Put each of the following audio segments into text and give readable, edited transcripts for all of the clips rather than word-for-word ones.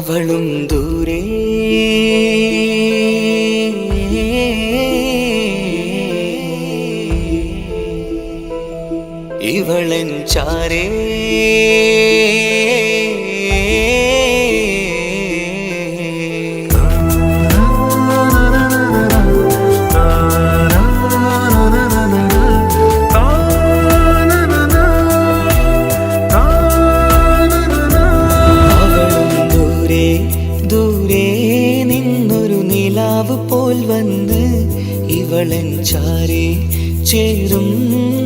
അവളും ദൂരെ ഇവളൻ ചാരേ പോൽ വന്ന് ഇവളൻ ചാരേ ചേരും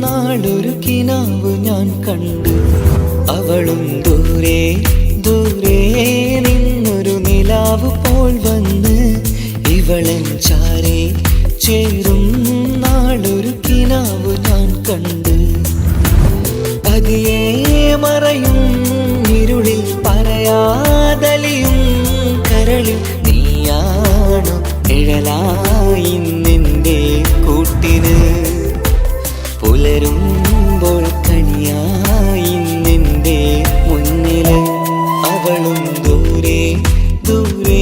നാളൊരു കിനാവ് ഞാൻ കണ്ടു. അവളും ദൂരെ ദൂരെ നിന്നൊരു നിലാവ് പോൽ വന്ന് ഇവളൻ ചാരേ ചേരും നാളൊരു കിനാവ് ഞാൻ കണ്ടു. പതിയെ മറയും ഇരുളിൽ പറയാതലിയും കരളിൽ നീയാണു നിഴലായി നിന്റെ കൂട്ടിന്. പുലരുമ്പോൾ കണിയായി നിന്റെ മുന്നില്. അവളും ദൂരെ ദൂരെ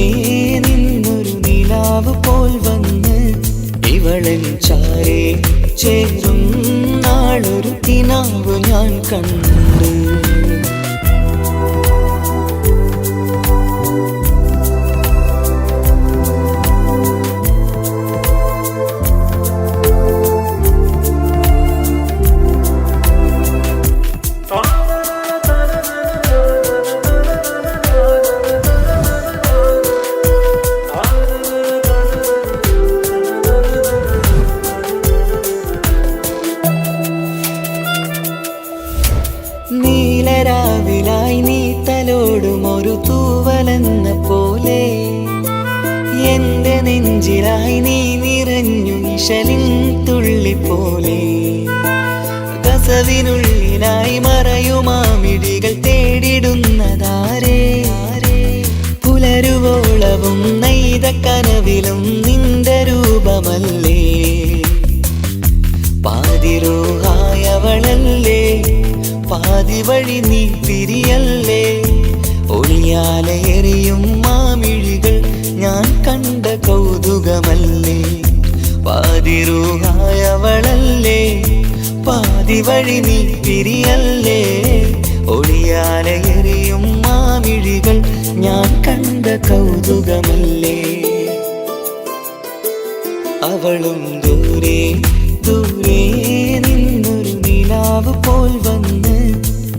നിന്നൊരു നിലാവ് പോൽ വന്ന് ഇവളൻ ചാരേ ചേരും നാളൊരു കിനാവ് ഞാൻ കണ്ടു. നീലരാവിലായി നീ തലോടും ഒരു തൂവലെന്ന പോലെ എന്റെ നെഞ്ചിലായി നീ നിറഞ്ഞു നിഴലിൻ തുള്ളി പോലെ. കസവിനുള്ളിലായി മറയുമാമിഴികൾ തേടിടുന്നതാരേ. പുലരുവോളവും നെയ്ത കനവിലും നിന്റെ രൂപമല്ലേ. പാതിരൂഹായവളല്ലേ പാതി വഴി നീ തിരിയല്ലേ. ഒളിയാലെറിയും മാമിഴികൾ ഞാൻ കണ്ട കൗതുകമല്ലേ. പാതിരൂഹായവളല്ലേ പാതി വഴി നീ തിരിയല്ലേ. ഒളിയാലെറിയും മാമിഴികൾ ഞാൻ കണ്ട കൗതുകമല്ലേ. അവളും ദൂരെ ദൂരെ നിന്നൊരു നിലാവ് പോൽ വന്ന്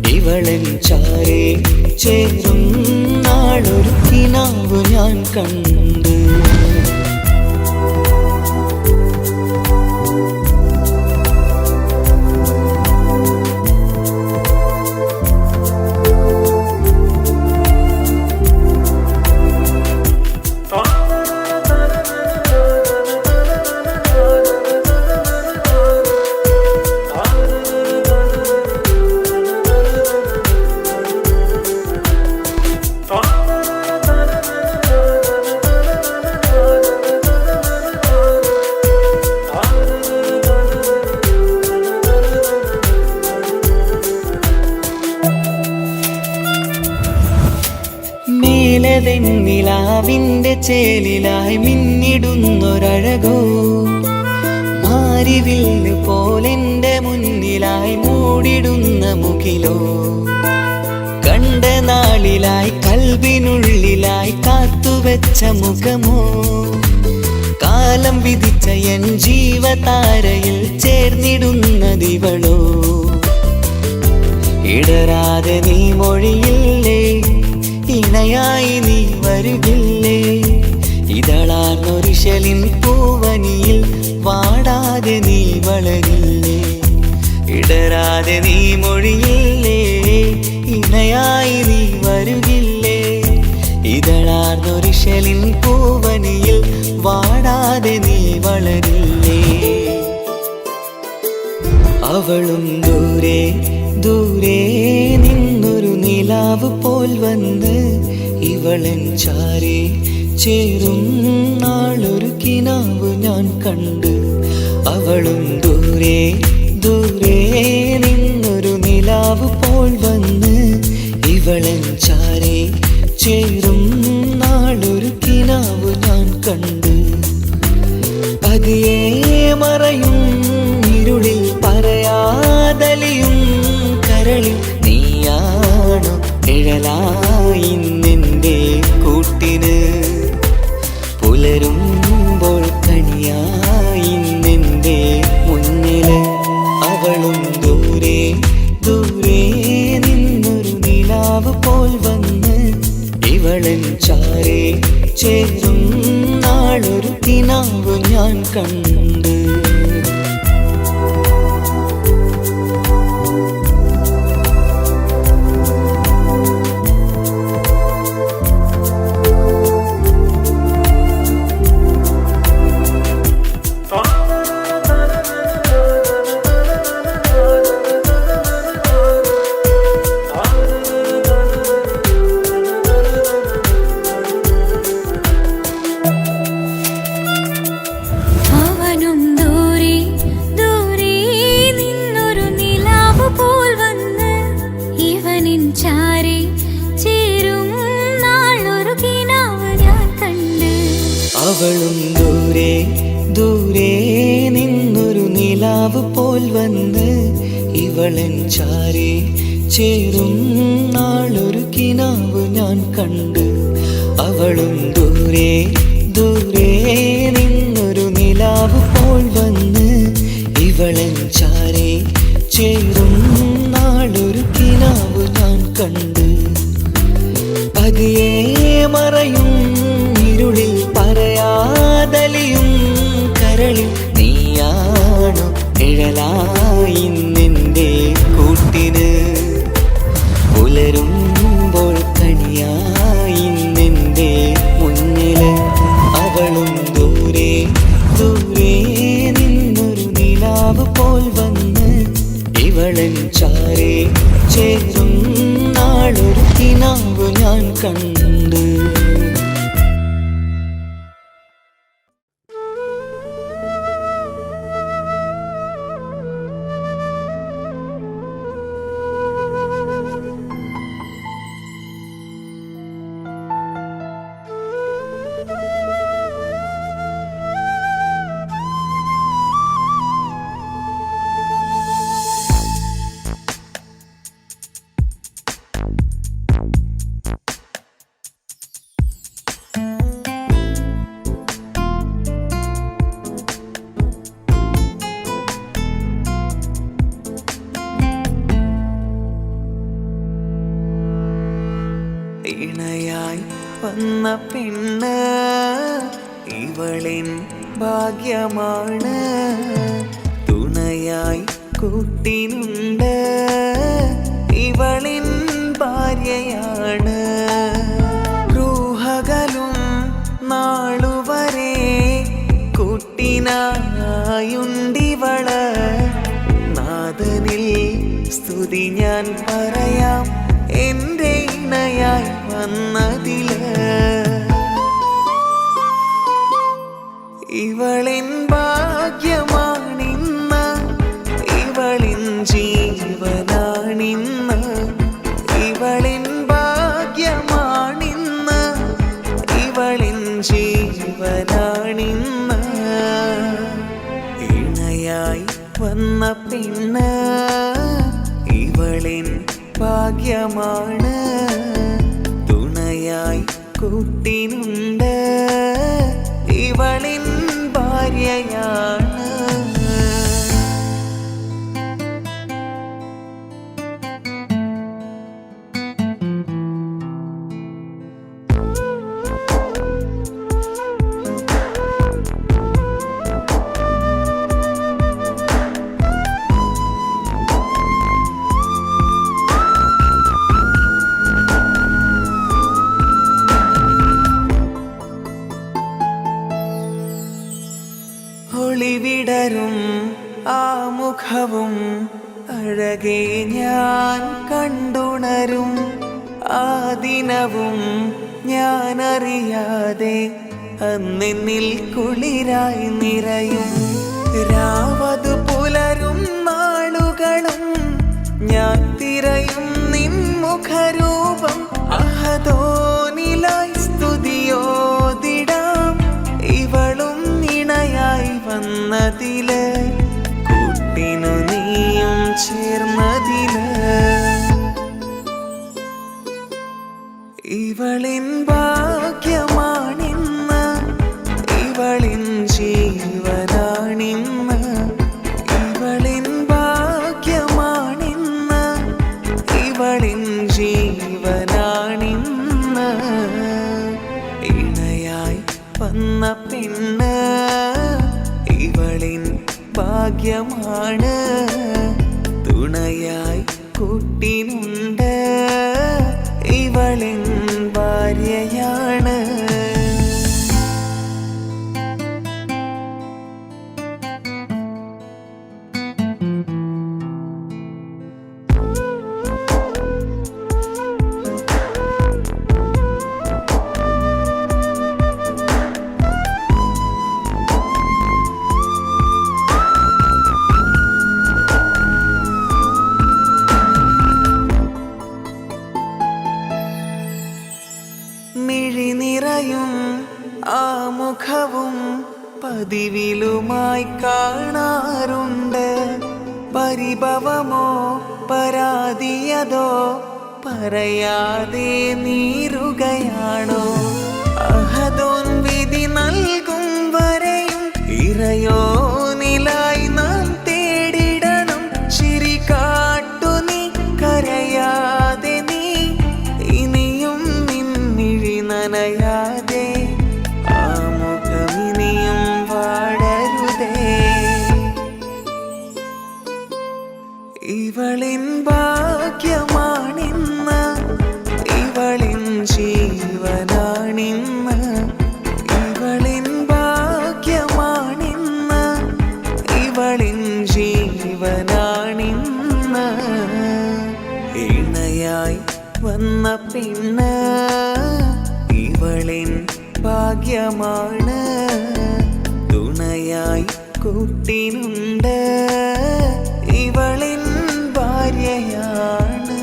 ഇവളൻ ചാരേ ചേരും നാളൊരു കിനാവ് ഞാൻ കണ്ടു. നിലാവിന്റെ ചേലിലായി മിന്നിടുന്നൊരഴകോ. മാരിവില്ല് പോലെന്റെ മുന്നിലായി മൂടിടുന്ന മുകിലോ. കണ്ട നാളിലായി കൽബിനുള്ളിലായി കാത്തുവെച്ച മുഖമോ. കാലം വിധിച്ച എൻ ജീവതാരയിൽ ചേർന്നിടുന്നതിവളോ. ഇടരാതെ നീ മൊഴിയില്ലേ ഇണയായി നീ വരുകില്ലേ. ഇതളാർന്നൊരിശലിൻ പൂവനിയിൽ വാടാതെ നീ വളരില്ലേ. ഇടരാതെ നീ മൊഴിയില്ലേ ഇണയായി നീ വരുകില്ലേ. ഇതളാർന്നൊരിശലിൻ പൂവനിയിൽ വാടാതെ നീ വളരില്ലേ. അവളും ദൂരെ ദൂരെ നിന്നൊരു നിലാവ് പോൽ വന്ന് ഇവളൻ ചാരേ ചേരും നാളൊരു കിനാവ് ഞാൻ കണ്ടു. അവളും ദൂരെ ദൂരെ നിന്നൊരു നിലാവ് പോൽ വന്ന് ഇവളൻ ചാരേ ചേരും കരളിൽ നീയാണു നിഴലായി നിന്റെ കൂട്ടിന് പുലരുമ്പോൾ കണിയായി നിന്റെ മുന്നില് അവളും ദൂരെ ദൂരെ നിന്നൊരു നിലാവ് പോൽ വന്ന് ഇവളൻ ചാരേ ചേരും നാളൊരു കിനാവ് ഞാൻ കണ്ട് അവളും ദൂരെ ദൂരെ നിന്നൊരു നിലാവ് പോൽ വന്ന് ഇവളൻ ചാരേ ചേരും നാളൊരു കിനാവ് ഞാൻ കണ്ട് അവളും ദൂരെ ദൂരെ നിന്നൊരു നിലാവ് പോൽ വന്ന് ഇവളൻ ചാരേ ചേരും നാളൊരു കിനാവ് ഞാൻ കണ്ട് പതിയെ മറയും ഇരുളിൽ പറയാതലിയും കരളിൽ നീയാണു നിഴലായി നിന്റെ കൂട്ടിന് പുലരുമ്പോൾ കണിയായി നിന്റെ മുന്നില് അവളും ദൂരെ ദൂരെ നിന്നൊരു നിലാവ് പോൽ വന്ന് ഇവളൻ ചാരേ ചേരും നാളൊരു കിനാവ് ഞാൻ കണ്ട് ഇണയായി വന്ന പെണ്ണ് ഇവളിൻ ഭാഗ്യമാണ് തുണയായി കൂട്ടിനുണ്ട് ഇവളിൻ ഭാര്യയാണ് റൂഹകലും നാളുവരെ കൂട്ടിനായുണ്ടിവള് നാഥനിൽ സ്തുതി ഞാൻ പറയാം എന്റെ ഇണയായി വന്നതില് ഇവളിൻ ഭാഗ്യമാണിന്ന് ഇവളിൻ ജീവനാണിന്ന് ഇവളിൻ ഭാഗ്യമാണിന്ന് ഇവളിൻ ജീവനാണിന്ന് ഇണയായി വന്ന പെണ്ണ് ഇവളിൻ ഭാഗ്യമാണ് തുണയായി കൂട്ടിനുണ്ട് ഇവളിൻ ഭാര്യയാണ് ഒളിവിടരും ആ മുഖവും അഴകെ ഞാൻ കണ്ടുണരും ആ ദിനവും ഞാനറിയാതെ അന്നെന്നിൽ കുളിരായി നിറയും രാവതു പുലരും നാളുകളും ഞാൻ തിരയും നിൻ മുഖരൂപം അഹദോനിലായി സ്തുതിയോതിടാം ഇവളും ഇണയായി വന്നതില് കൂട്ടിനു നീയും ചേർന്നതില് പെണ്ണ് ഇവളിൻ ഭാഗ്യമാണ്. തുണയായി കൂട്ടിനുണ്ട് ഇവളിൻ ഭാര്യയാണ്. മിഴി നിറയും ആ മുഖവും പതിവിലുമായി കാണാറുണ്ട്. പരിഭവമോ പരാതിയതോ പറയാതെ നീറുകയാണോ? അഹദോൻ വിധി നൽകും വരെയും ഇറയോനിലായി നാം തേടിടണം. ചിരി കാട്ടു നീ കരയാതെ നീ ഇനിയും നിൻമിഴി നനയാതെ. ആ മുഖമിനിയും വാടരുതേ. ഇവളിൻ ഭാഗ്യമാണിന്ന് ഇവളിൻ ജീവനാണിന്ന്. ഇവളിൻ ഭാഗ്യമാണിന്ന് ഇവളിൻ ജീവനാണിന്ന്. ഇണയായി വന്ന പെണ്ണ് ഇവളിൻ ഭാഗ്യമാണ്. തുണയായി കൂട്ടിനുണ്ട് ഇവളിൻ ഭാര്യയാണ്.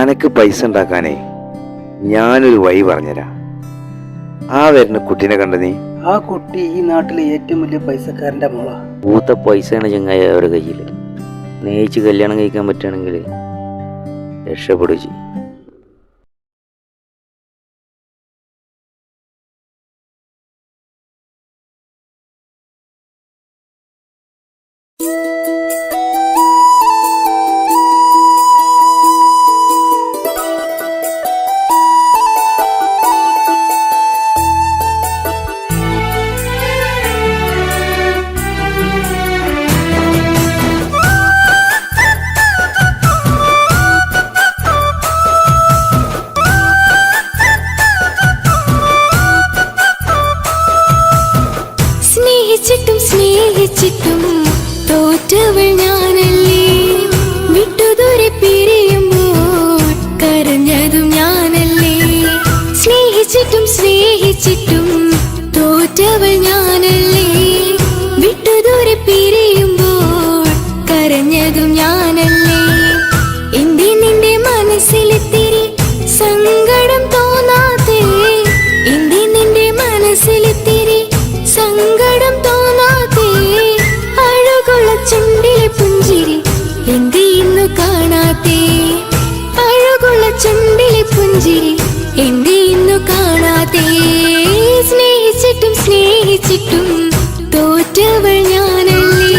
അനക്ക് പൈസ ഉണ്ടാക്കാനേ ഞാനൊരു വഴി പറഞ്ഞുതരാം. ആ വരുന്ന കുട്ടീനെ കണ്ട നീ? ആ കുട്ടി ഈ നാട്ടിലെ ഏറ്റവും വലിയ പൈസക്കാരന്റെ മോളാ. പൂത്ത പൈസയാണ് ചങ്ങായി അവരുടെ കയ്യിൽ. സ്നേഹിച്ച് കല്യാണം കഴിക്കാൻ പറ്റുകയാണെങ്കിൽ രക്ഷപ്പെടുക ചെയ്യും. സ്നേഹിച്ചിട്ടും തോറ്റവൾ ഞാനല്ലേ. വിട്ടുദൂരെ പിരിയുമ്പോൾ കരഞ്ഞതും ഞാനല്ലേ. സ്നേഹിച്ചിട്ടും തോറ്റവൾ ഞാനല്ലേ. വിട്ടുദൂരെ പിരിയുമ്പോൾ കരഞ്ഞതും ഞാനല്ലേ. എന്റെ നിന്റെ മനസ്സിലെത്തിരി സങ്കടം തോന്നാതെ. എന്റെ നിന്റെ മനസ്സിലെത്തിരി സങ്കടം തോന്നാതെ. അഴകുള്ള ചുണ്ടിലെ പുഞ്ചിരി എന്തേ ഇന്നു കാണാതെ. അഴകുള്ള ചുണ്ടിലെ പുഞ്ചിരി എന്തേ ഇന്നു കാണാതെ. സ്നേഹിച്ചിട്ടും തോറ്റവൾ ഞാനല്ലേ.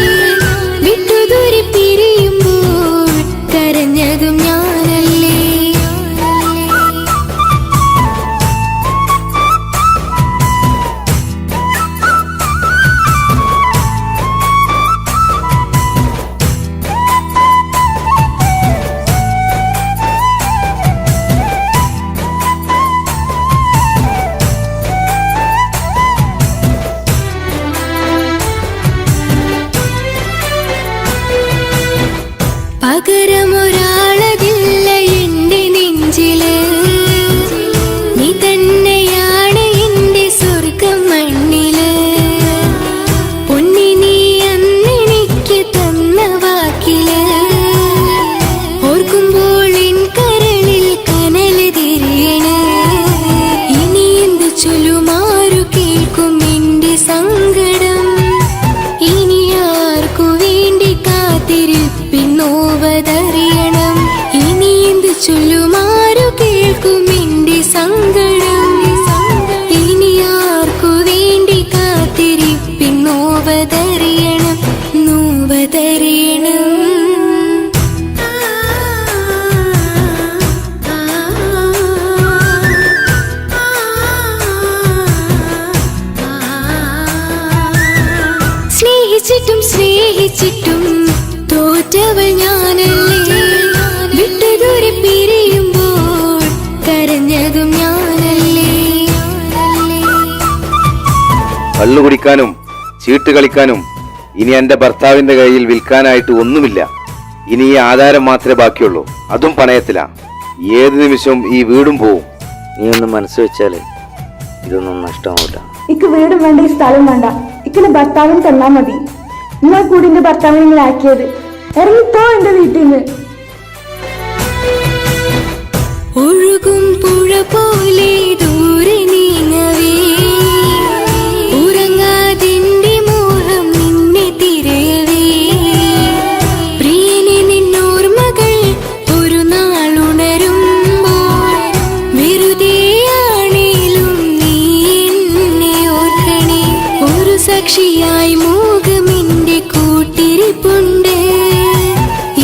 വിട്ടുദൂരെ പിരിയുമ്പോൾ കരഞ്ഞതും ഞാനല്ലേ. പകരമൊരാളതില്ല എന്റെ നെഞ്ചില്. നീ തന്നെയാണ് എന്റെ സ്വർഗം മണ്ണില്. പൊന്നി നീ അന്നെനിക്ക് തന്ന വാക്കില് ഓർക്കുമ്പോൾ എൻ കരളിൽ കനല് തിരിയണ്. ഇനി എന്ത് ചൊല്ലുമാരു കേൾക്കും എന്റെ സങ്കടം. ഇനി ആർക്കു വേണ്ടി കാത്തിരിപ്പിന്നോവതറിയണം. ഇനി എന്ത് ചൊല്ലുമാരു കള്ളു കുടിക്കാനും ചീട്ട് കളിക്കാനും ഇനി എൻ്റെ ഭർത്താവിന്റെ കയ്യിൽ വിൽക്കാനായിട്ട് ഒന്നുമില്ല. ഇനി ഈ ആധാരം മാത്രമേ ബാക്കിയുള്ളൂ, അതും പണയത്തിലാ. ഏത് നിമിഷവും ഈ വീടും പോവും. നീ ഒന്ന് മനസ്സ് വെച്ചാൽ ഇതൊന്നും നഷ്ടമാവില്ല. ഇക്ക് വീടും വേണ്ട, ഈ സ്ഥലം വേണ്ട. ഇക്കിന് ഭർത്താവിന് തന്നാ മതി. നിങ്ങൾ കൂടി എന്റെ ഭർത്താവിനെ ഇങ്ങനെ ആക്കിയത്. ഇറങ്ങിപ്പോ എന്റെ വീട്ടിൽ നിന്ന്. ഒഴുകും പുഴ പോലെ ദൂരെ നീങ്ങവേ, ഉറങ്ങാതിന്റെ മോഹം നിന്നെ തിരയവേ. പ്രിയനെ നിന്നോർമകൾ ഒരു നാളുണരുമ്പോൾ, വെറുതെയാണേലും നീ എന്നെ ഓർക്കണേ. ഒരു സാക്ഷിയായി മോഹമെന്റെ കൂട്ടിരിപ്പുണ്ട്.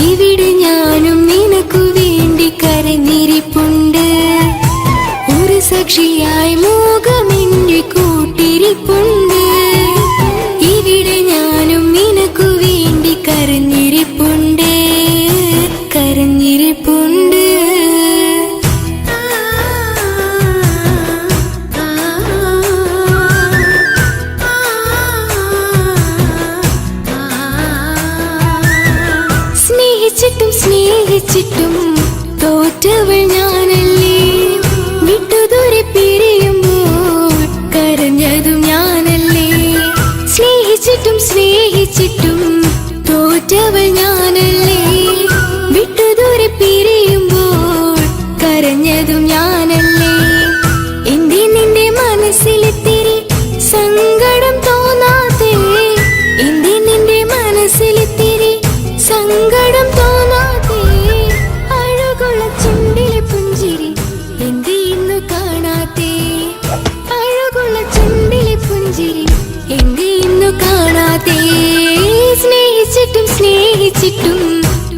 ഇവിടെ ഞാനും നിനക്കു വേണ്ടി കരഞ്ഞിരിപ്പുണ്ട്. ഒരു സാക്ഷിയായി മോഹമെന്റെ കൂട്ടിരിപ്പുണ്ട്. ഇവിടെ ഞാനും നിനക്കു വേണ്ടി കരഞ്ഞിരിപ്പുണ്ട്, കരഞ്ഞിരിപ്പുണ്ട്. സ്നേഹിച്ചിട്ടും സ്നേഹിച്ചിട്ടും തോറ്റവൾ ഞാനല്ലേ. വിട്ടുദൂരെ പിരിയുമ്പോൾ കരഞ്ഞതും ഞാനല്ലേ. സ്നേഹിച്ചിട്ടും സ്നേഹിച്ചിട്ടും തോറ്റവൾ ഞാനല്ലേ. വിട്ടുദൂരെ പിരിയുമ്പോൾ കരഞ്ഞതും ഞാനല്ലേ. എന്തേ നിന്റെ മനസ്സിലെത്തിരി സങ്കടം തോന്നാതെ, എന്തേ നിന്റെ മനസ്സിലെത്തിരി സങ്കടം തോന്നാതെ. അഴകുള്ള ചുണ്ടിലെ പുഞ്ചിരി എന്തേ ഇന്നു കാണാത്തെ. അഴകുള്ള ചുണ്ടിലെ പുഞ്ചിരി എന്തേ ഇന്നു കാണാത്തെ. സ്നേഹിച്ചിട്ടും സ്നേഹിച്ചിട്ടും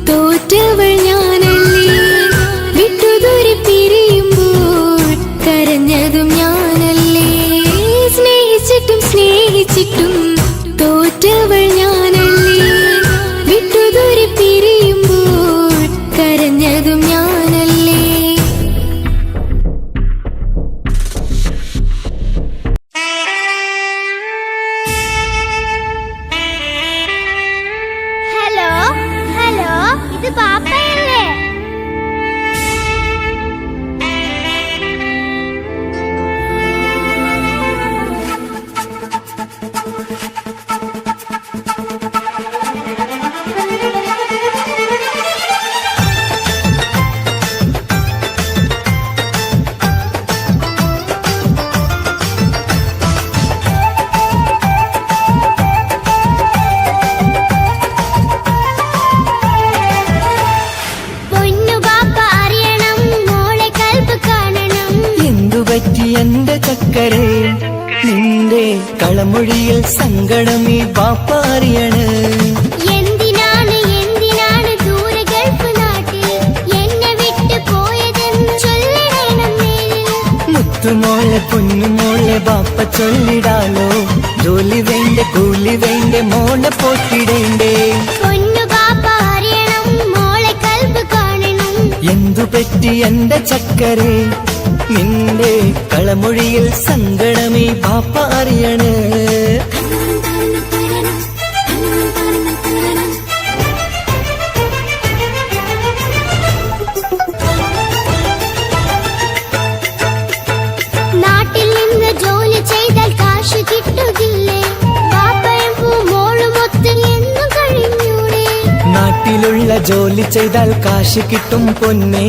തോറ്റവൾ ഞാനല്ലേ. വിട്ടുദൂരെ പിരിയുമ്പോൾ കരഞ്ഞതും ഞാനല്ലേ. സ്നേഹിച്ചിട്ടും സ്നേഹിച്ചിട്ടും തോറ്റവൾ ഞാനല്ലേ. വിട്ടുദൂരെ പിരിയുമ്പോൾ കരഞ്ഞതും ഞാനല്ലേ. ഹലോ ഹലോ, ഇത് പാപ്പയല്ലേ? പൊന്നു പാപ്പ അറിയണം, മോളെ കൽബ് കാണണം. എന്തുപറ്റി എന്റെ ചക്കരെ, നിന്റെ കളമൊഴിയിൽ സങ്കടമീ പാപ്പാറിയണ്. എന്തിനാണ് എന്തിനാണ് ദൂരെ ഗൾഫ് നാട്ടിൽ എന്നെ വിട്ട് പോയതെന്ന് ചൊല്ലിടണം നേരിൽ. മുത്തുമോളെ പൊന്നുമോളെ ബാപ്പ ചൊല്ലിടാലോ. ജോലി വേണ്ട കൂലി വേണ്ട മോളെ പോറ്റിടേണ്ടേ. പൊന്നു പാപ്പ അറിയണം, മോളെ കൽബ് കാണണം. എന്തുപറ്റി എന്റെ ചക്കരെ, നിന്റെ കളമൊഴിയിൽ സങ്കടമീ പാപ്പ അറിയണ്. നാട്ടിൽ നിന്ന് ജോലി ചെയ്താൽ കാശ് കിട്ടുകില്ലേ? പാപ്പയും മോളും ഒത്ത് എന്നും കഴിഞ്ഞൂടെ? നാട്ടിലുള്ള ജോലി ചെയ്താൽ കാശ് കിട്ടും പൊന്നെ.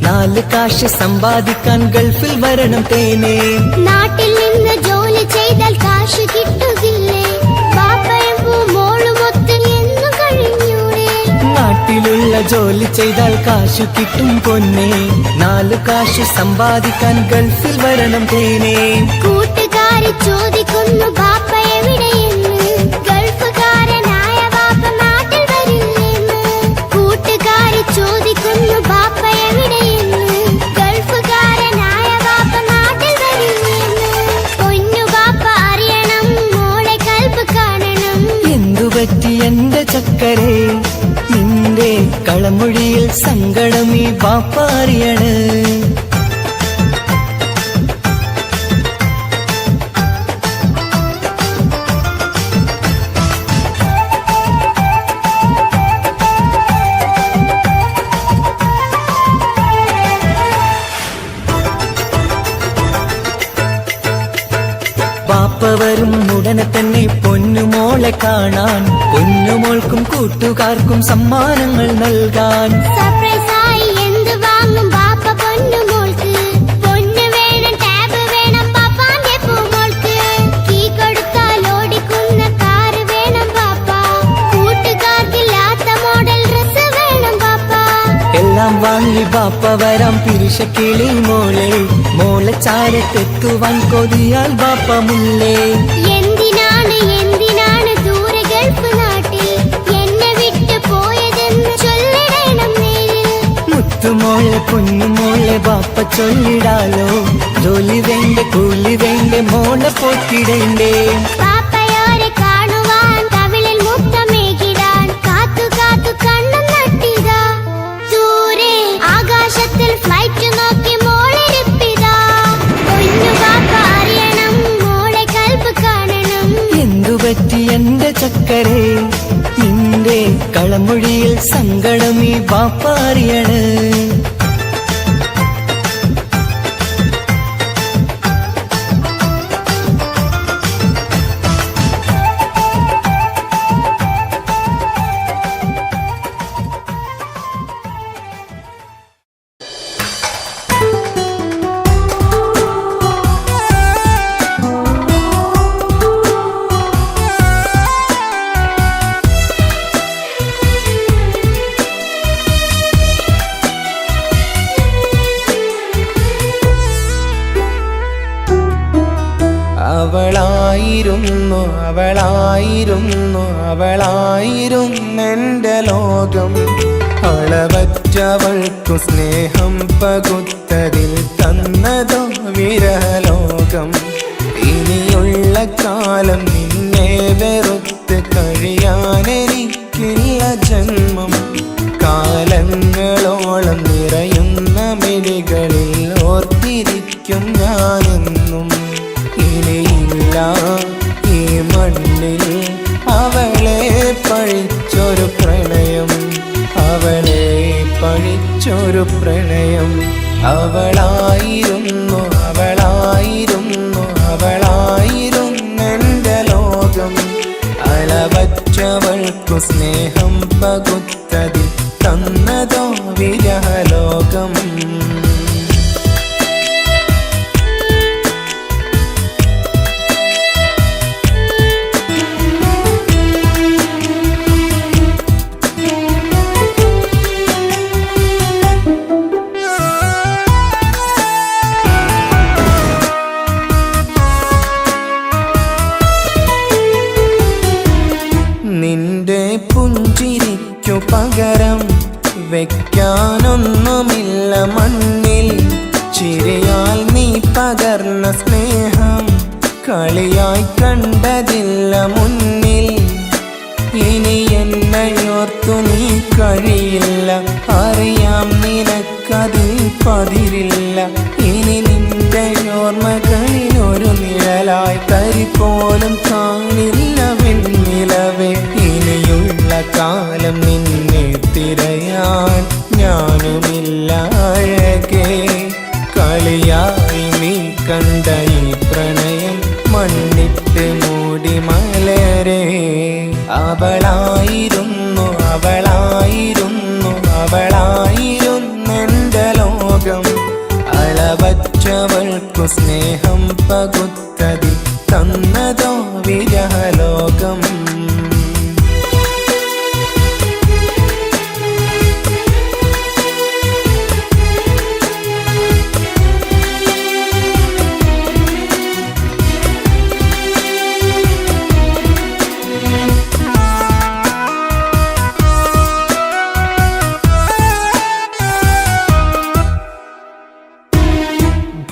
4 കാശ് സമ്പാദിക്കാൻ ഗൾഫിൽ വരണം തേനെ. നാട്ടിൽ നിന്ന് ജോലി ചെയ്താൽ കാശ് കിട്ടുകില്ലേ? പാപ്പയും മോളും ഒത്ത് എന്നും കഴിഞ്ഞൂടെ? നാട്ടിലുള്ള ജോലി ചെയ്താൽ കാശ് കിട്ടും പൊന്നെ. 4 കാശ് സമ്പാദിക്കാൻ ഗൾഫിൽ വരണം തേനെ. കൂട്ടുകാരി ചോദിക്കുന്നു ബാപ്പ എവിടെയെന്ന്. ഗൾഫുകാരനായ ബാപ്പ നാട്ടിൽ വരില്ലെന്ന്. കൂട്ടുകാരി ചോദിക്കുന്നു ബാപ്പ എവിടെയെന്ന്. ഗൾഫുകാരനായ ബാപ്പ നാട്ടിൽ വരില്ലെന്ന്. പൊന്നു ബാപ്പ അറിയണം, മോളെ കൽബ് കാണണം. എന്തുപറ്റി എന്റെ ചക്കരെ, നിന്റെ കളമൊഴിയിൽ സങ്കടമീ പാപ്പ അറിയണ്. വരും ഉടനെ തന്നെ പൊന്നുമോളെ കാണാൻ, പൊന്നുമോൾക്കും കൂട്ടുകാർക്കും സമ്മാനങ്ങൾ നൽകാൻ. സർപ്രൈസായി എന്ത് വാങ്ങും ബാപ്പ പൊന്നുമോൾക്ക്? പൊന്ന് വേണം, ടാബ് വേണം പാപ്പാന്റെ പൂമോൾക്ക്. കീ കൊടുത്താൽ ഓടിക്കുന്ന കാറ് വേണം ബാപ്പ. കൂട്ടുകാർക്കില്ലാത്ത മോഡൽ ഡ്രസ് വേണം ബാപ്പ. എല്ലാം വാങ്ങി ബാപ്പ വരാം പിരിശക്കിളി മോളെ, മോളെ ചാരത്തെത്തുവാൻ കൊതിയാൽ ബാപ്പ മുല്ലേ. എന്തിനാണ് എന്തിനാണ് ദൂരെ ഗൾഫ് നാട്ടിൽ എന്നെ വിട്ടു പോയതെന്ന് ചൊല്ലിടണം നേരിൽ. മുത്തുമോളെ പൊന്നുമോളെ ബാപ്പ ചൊല്ലിടാലോ, ജോലി വേണ്ട കൂലി വേണ്ട മോളെ പോറ്റിടേണ്ടേ. പാപ്പയോരെ കാണുവാൻ കവിളിൽ മുത്തമേകിടാൻ കാത്തു കാത്തു കണ്ണും നട്ടിതാ. ദൂരെ ആകാശത്തിൽ ഫ്ലൈറ്റ് നോക്കി മോളിരിപ്പിതാ. പൊന്നു ബാപ്പ അറിയണം, മോളെ കൽബ് കാണണം. എന്തുപറ്റി എന്റെ ചക്കരേ, നിന്റെ കളമൊഴിയിൽ സങ്കടം ഈ ബാപ്പ അറിയണ്. അവളായിരുന്നു അവളായിരുന്നു അവളായിരുന്നെൻ്റെ ലോകം. അളവറ്റവൾക്കു സ്നേഹം പകുത്തതിൽ തന്നതോ വിരലോകം. ഇനിയുള്ള കാലം നിന്നെ വെറുത്ത് കഴിയാനെനിക്കില്ല ജന്മം. കാലങ്ങളോളം നിറയുന്ന മിഴികളിൽ ഓർത്തിരിക്കും ഞാനെന്നും. ഇനിയില്ല ഈ മണ്ണിൽ അവളെ പഴിച്ചൊരു പ്രണയം, അവളെ പഴിച്ചൊരു പ്രണയം. അവളായിരുന്നു അവളായിരുന്നു അവളായിരുന്നെൻ്റെ ലോകം. അളവറ്റവൾക്കു സ്നേഹം പകുത്തതിൽ തന്നതോ വിരഹലോകം. നിന്റെ പുഞ്ചിരിക്കു പകരം വെക്കാനൊന്നുമില്ല മണ്ണിൽ. ചിരിയാൽ നീ പകർന്ന സ്നേഹം കളിയായി കണ്ടതില്ല മുന്നിൽ. ഇനി എന്നെയോർത്തു നീ കഴിയില്ല, അറിയാം നിനക്കതിൽ പതിരില്ല. ഇനി നിന്റെ ഓർമ്മകളിൽ ഒരു നിഴലായി കരി പോലും കാണില്ല വെണ്ണിലവേ. ഇനിയുള്ള കാലം നിന്നെ തിരയാൻ ഞാനുമില്ല അഴകേ. കളിയായി നീ കണ്ട ഈ പ്രണയം മണ്ണിട്ട് മൂടി മലരേ. അവളായിരുന്നു അവളായിരുന്നു അവളായിരുന്നെൻ്റെ ലോകം. അളവറ്റവൾക്കു സ്നേഹം പകുത്തതിൽ തന്നതോ വിരഹലോകം.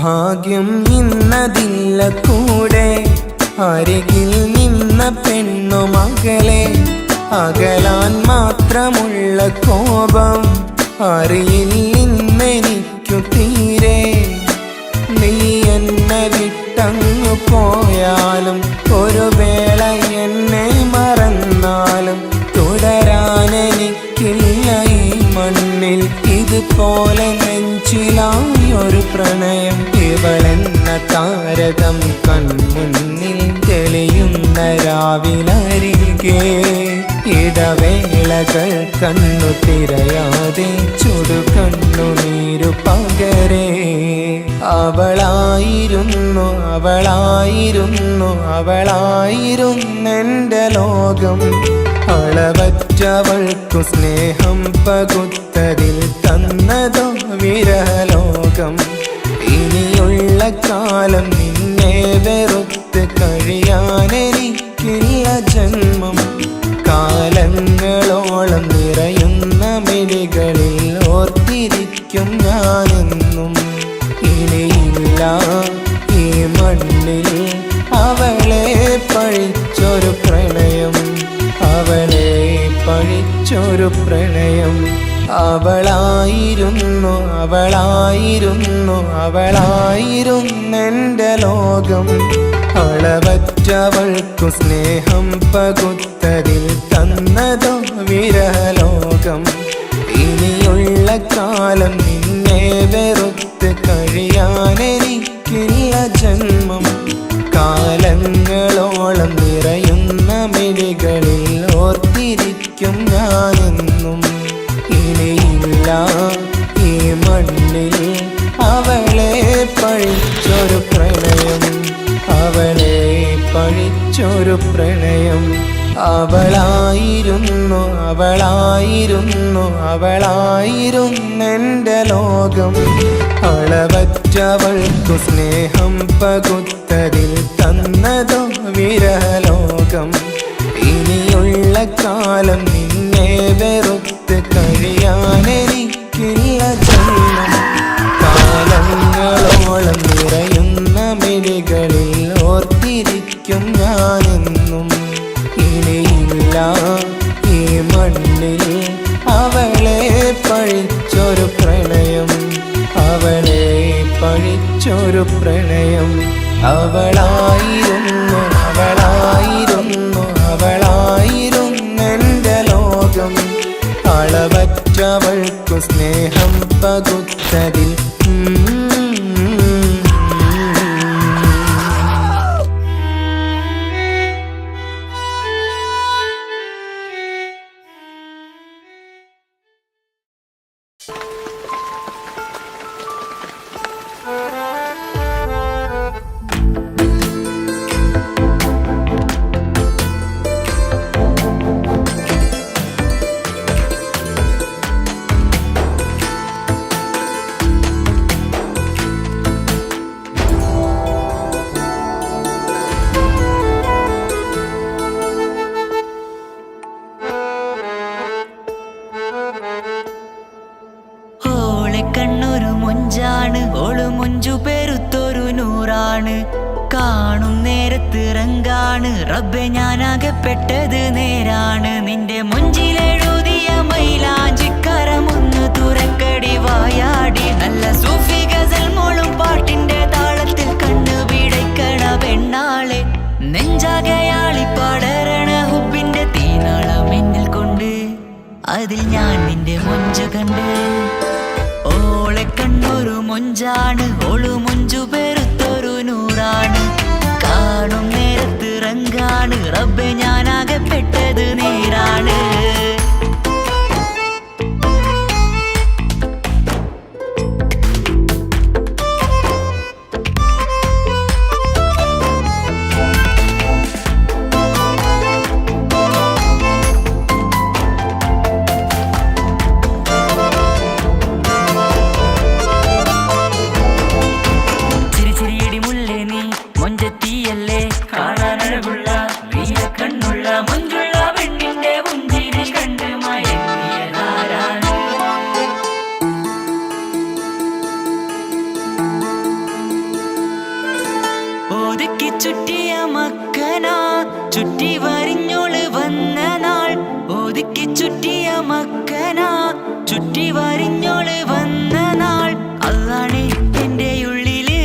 ഭാഗ്യം ഇന്നതില്ല കൂടെ, അരികിൽ നിന്ന പെണ്ണുമകളെ. അകലാൻ മാത്രമുള്ള കോപം അറിയില്ലെന്നെനിക്കു തീരെ. നീ എന്നെ വിട്ടങ്ങു പോയാലും ഒരു വേള എന്നെ മറന്നാലും തുടരാനെനിക്കില്ല മണ്ണിൽ ഇതുപോലെ നെഞ്ചിലായി ഒരു പ്രണയം ഇവളെന്ന താരകം കൺമുന്നിൽ തെളിയുന്ന രാവിലരികെ ഇടവേളകൾ കണ്ണു തിരയാതെ ചുടുകണ്ണുനീരു പകരേ അവളായിരുന്നെന്റെ ലോകം അളവറ്റവൾക്കു സ്നേഹം പകുത്തതിൽ തന്നതോ വിരലോകം ഇനിയുള്ള കാലം നിന്നെ വെറുത്ത് കഴിയാനെനിക്കില്ല ജന്മം കാലങ്ങളോളം നിറയുന്ന മിഴികളിൽ ഓർത്തിരിക്കും ഞാനെന്നും ഇനിയില്ല ഈ മണ്ണിൽ അവളെ പഴിച്ചൊരു പ്രണയം അവളായിരുന്നെന്റെ ലോകം അളവറ്റവൾക്കു സ്നേഹം പകുത്തതിൽ തന്നതോ വിരലോകം ഇനിയുള്ള കാലം നിന്നെ വെറുത്ത് കഴിയാനെനിക്കില്ല ജന്മം കാലങ്ങളോളം നിറയുന്ന മിഴികളിൽ ഓർത്തിരിക്കും ഞാനെന്നും ഇനിയില്ല ഈ മണ്ണിൽ അവളെ പഴിച്ചൊരു പ്രണയം അവളായിരുന്നെന്റെ ലോകം അളവറ്റവൾക്കു സ്നേഹം പകുത്തതിൽ തന്നതോ വിരലോകം ഇനിയുള്ള കാലം നിന്നെ വെറുത്ത് കഴിയാനെനിക്കില്ല ജന്മം കാലങ്ങളോളം നിറയുന്ന മിഴികളിൽ ഓർത്തിരിക്കും ഞാനെന്നും ഇനിയില്ല ഈ മണ്ണിൽ അവളെ പഴിച്ചൊരു പ്രണയം അവളായിരുന്നെന്റെ ലോകം അളവറ്റവൾക്കു സ്നേഹം പകുത്തതിൽ കാണും നേരത്ത് റങ്കാണ് റബ്ബെ ഞാനാകപ്പെട്ടത് നേരാണ് നിന്റെ മുഞ്ചിലെഴുതിയ മൈലാഞ്ചിക്കരമൊന്ന് തുറക്കടി വായാടി നല്ല സൂഫി ഗസൽ മോളും പാട്ടിന്റെ താളത്തിൽ കണ്ണു പിടയ്ക്കണ പെണ്ണാളെ നെഞ്ചാകയാളി പടരണ ഹുബിന്റെ തീനാളം എന്നിൽ കൊണ്ട് അതിൽ ഞാൻ നിന്റെ മൊഞ്ചു കണ്ട് ഓളെ കണ്ണൊരു മൊഞ്ചാണ് ഓളു മൊഞ്ചു പെരുത്തൊരു നൂറാണ് കാണും നേരത്ത് റങ്കാണ് റബ്ബെ ഞാനാകപ്പെട്ടത് നേരാണ് ചുറ്റിയ മക്കനാ ചുറ്റി വരിഞ്ഞോള് വന്ന നാൾ ഒതുക്കി ചുറ്റിയ മക്കനാ ചുറ്റി വരിഞ്ഞോള് വന്ന നാൾ അതാണ് എന്റെ ഉള്ളില്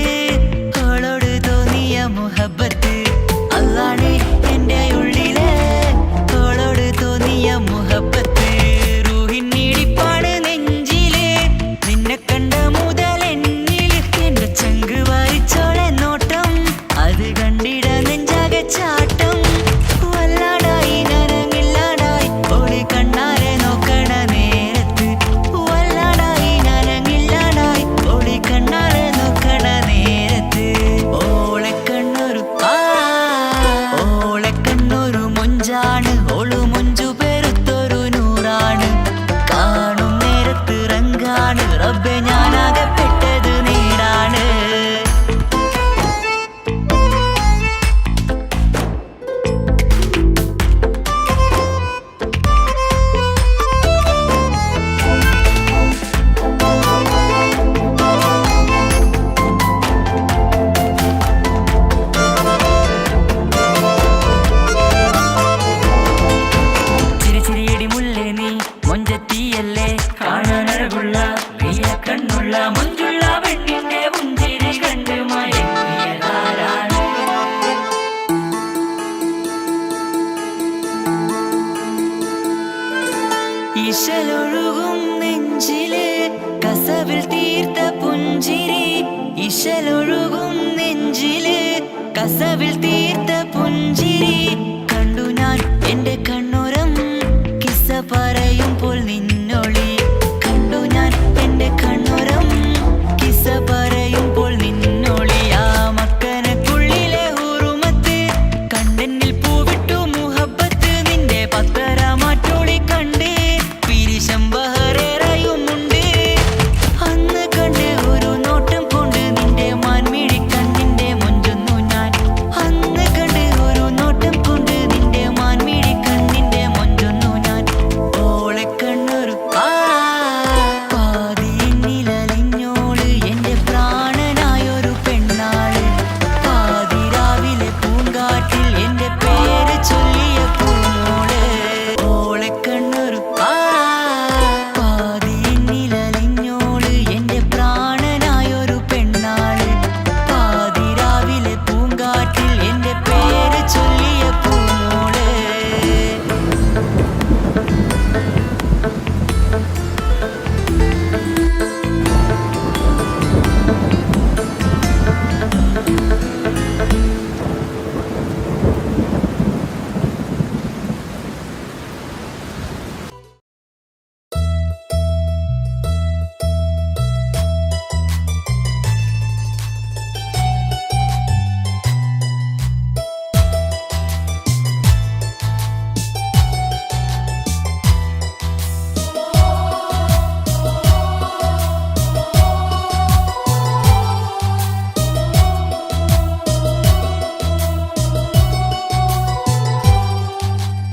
അവളോട് തോന്നിയ മുഹബത്ത് അതാണ് എന്റെ ഉള്ളില് അവളോട് തോന്നിയ മുഹബത്ത് റൂഹിൻ നീടിപ്പ കാണാനഴകുള്ള നീലക്കണ്ണുള്ള മുഞ്ചുള്ള പെണ്ണിന്റെ പുഞ്ചിരി കണ്ട് മയങ്ങിയതാരാണ്? ഇശലൊഴുകും നെഞ്ചില് കസവിൽ തീർത്ത പുഞ്ചിരി, ഇശലൊഴുകും നെഞ്ചില് കസവിൽ തീർത്ത പുഞ്ചിരി കണ്ടു ഞാൻ എന്റെ കണ്ണുരം കിസ്സ പറയുമ്പോൾ നിന്നൊളി. കണ്ടു ഞാൻ എന്റെ കണ്ണുരം കിസ്സ പറയുമ്പോൾ നിന്നൊളി. ആ മക്കനക്കുള്ളിലെ ഹുറുമത്ത് കണ്ണെന്നിൽ പൂവിട്ടു മുഹബത്ത്. നിന്റെ പത്തര മാറ്റൊളി കണ്ട് പിരിശം ബഹറേറയുമുണ്ട്. അന്ന് കണ്ട് ഒരു നോട്ടം കൊണ്ട് നിന്റെ മാൻമിഴി കണ്ണിന്റെ മൊഞ്ചൊന്നു ഞാൻ. അന്ന് കണ്ട് ഒരു നോട്ടം കൊണ്ട് നിന്റെ മാൻമിഴി കണ്ണിന്റെ മൊഞ്ചൊന്നു ഞാൻ. ഓളെ കണ്ണൊരു പാതി എന്നിലലിഞ്ഞോള് എന്റെ പ്രാണനായൊരു പെണ്ണാള്. പാതിരാവിലെ പൂങ്കാട്ടിൽ എന്റെ പേര് ചൊല്ലിയ പൂമോള്. ഓളെ കണ്ണൊരു പാതി എന്നിലലിഞ്ഞോള് എന്റെ പ്രാണനായൊരു പെണ്ണാള്. പാതിരാവിലെ പൂങ്കാട്ടിൽ എന്റെ പേര് ചൊല്ലിയ പൂമോള്.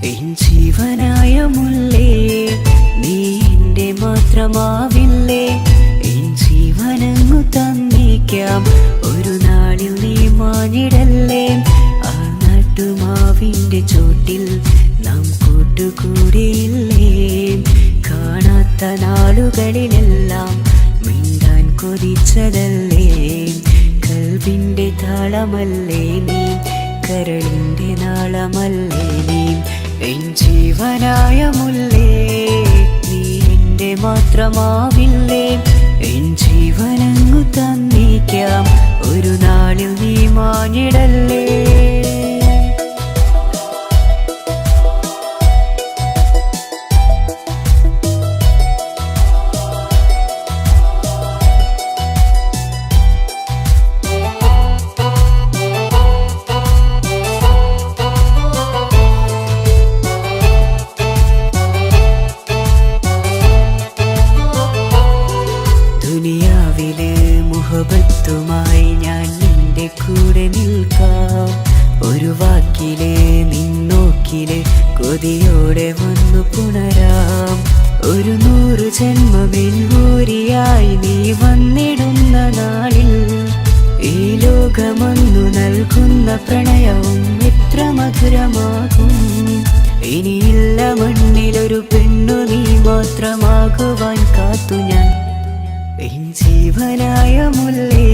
എൻ ജീവനായ മുല്ലേ നീ എന്റെ മാത്രമാവില്ലേ? എൻ ജീവനങ്ങു തന്നേക്കാം ഒരു നാളിൽ നീ മാഞ്ഞിടല്ലേ? ആ നാട്ടുമാവിന്റെ ചോട്ടിൽ നാം കൂട്ടുകൂടിയില്ലേ? കാണാത്ത നാളുകളിലെല്ലാം മിണ്ടാൻ കൊതിച്ചതല്ലേ? കൽവിന്റെ താളമല്ലേ നീ, കരളിന്റെ നാളമല്ലേ നീ? എൻ ജീവനായ മുല്ലേ നീ എന്റെ മാത്രമാവില്ലേ? എൻ ജീവനങ്ങു തന്നേക്കാം ഒരു നാളിൽ നീ മാഞ്ഞിടല്ലേ? ദുനിയാവിലെ മുഹബത്തുമായി ഞാൻ നിന്റെ കൂടെ നിൽക്കാം. ഒരു വാക്കിലെ നിന്നോക്കിലെ കൊതിയോടെ വന്നു പുണരാം. ഒരു 100 ജന്മമെൻകൂരിയായി നീ വന്നിടുന്ന നാളിൽ ഈ ലോകമൊന്നു നൽകുന്ന പ്രണയവും എത്ര മധുരമാകും. ഇനിയില്ല മണ്ണിലൊരു പെണ്ണു നീ മാത്രമാകുവാൻ കാത്തു ഞാൻ. എൻ ജീവനായ മുല്ലേ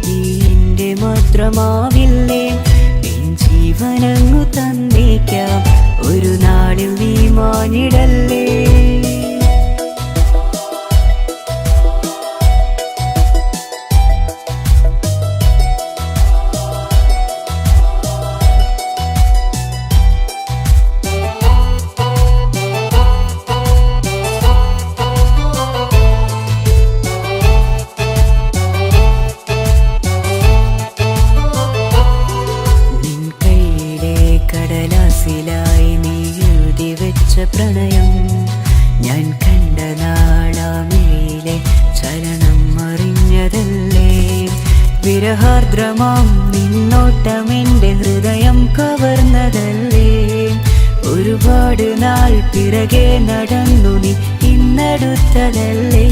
നീ എന്റെ മാത്രമാവില്ലേ? എൻ ജീവനങ്ങു തന്നേക്കാം ഒരു നാളിൽ നീ മാഞ്ഞിടല്ലേ? പ്രണയം ഞാൻ കണ്ട നാളാമിഴിയിലെ ചലനം അറിഞ്ഞതല്ലേ? വിരഹാർദ്രമാം നിന്നോട്ടമെന്റെ ഹൃദയം കവർന്നതല്ലേ? ഒരുപാട് നാൾ പിറകെ നടന്നു നീ ഇന്നടുത്തതല്ലേ?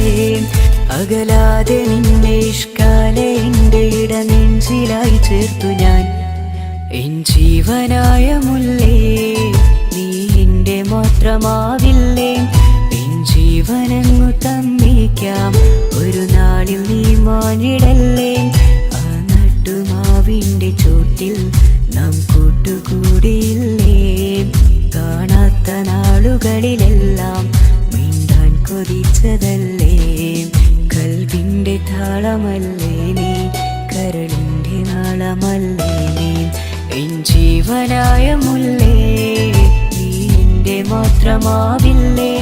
അകലാതെ നിന്നെ ഇഷ്കാലെ എന്റെ ഇടനെഞ്ചിലായി ചേർത്തു ഞാൻ. എൻ ജീവനായ മുല്ലേ നീ എന്റെ മാത്രമാവില്ലേ? എൻ ജീവനങ്ങു തന്നിക്കാം ഒരു നാളിൽ നീ മാനിടല്ലേ. ആ നട്ടുമാവിൻ്റെ ചോട്ടിൽ നാം കൂട്ടുകൂടിയില്ലേ. കാണാത്ത നാളുകളിലെല്ലാം മിണ്ടാൻ കൊതിച്ചതല്ലേ. കൽവിൻ്റെ താളമല്ലേ നീ, കരളിൻ്റെ നാളമല്ലേ നീ. എൻ ജീവനായ മുല്ലേ നീ എൻ്റെ മാത്രമാവില്ലേ.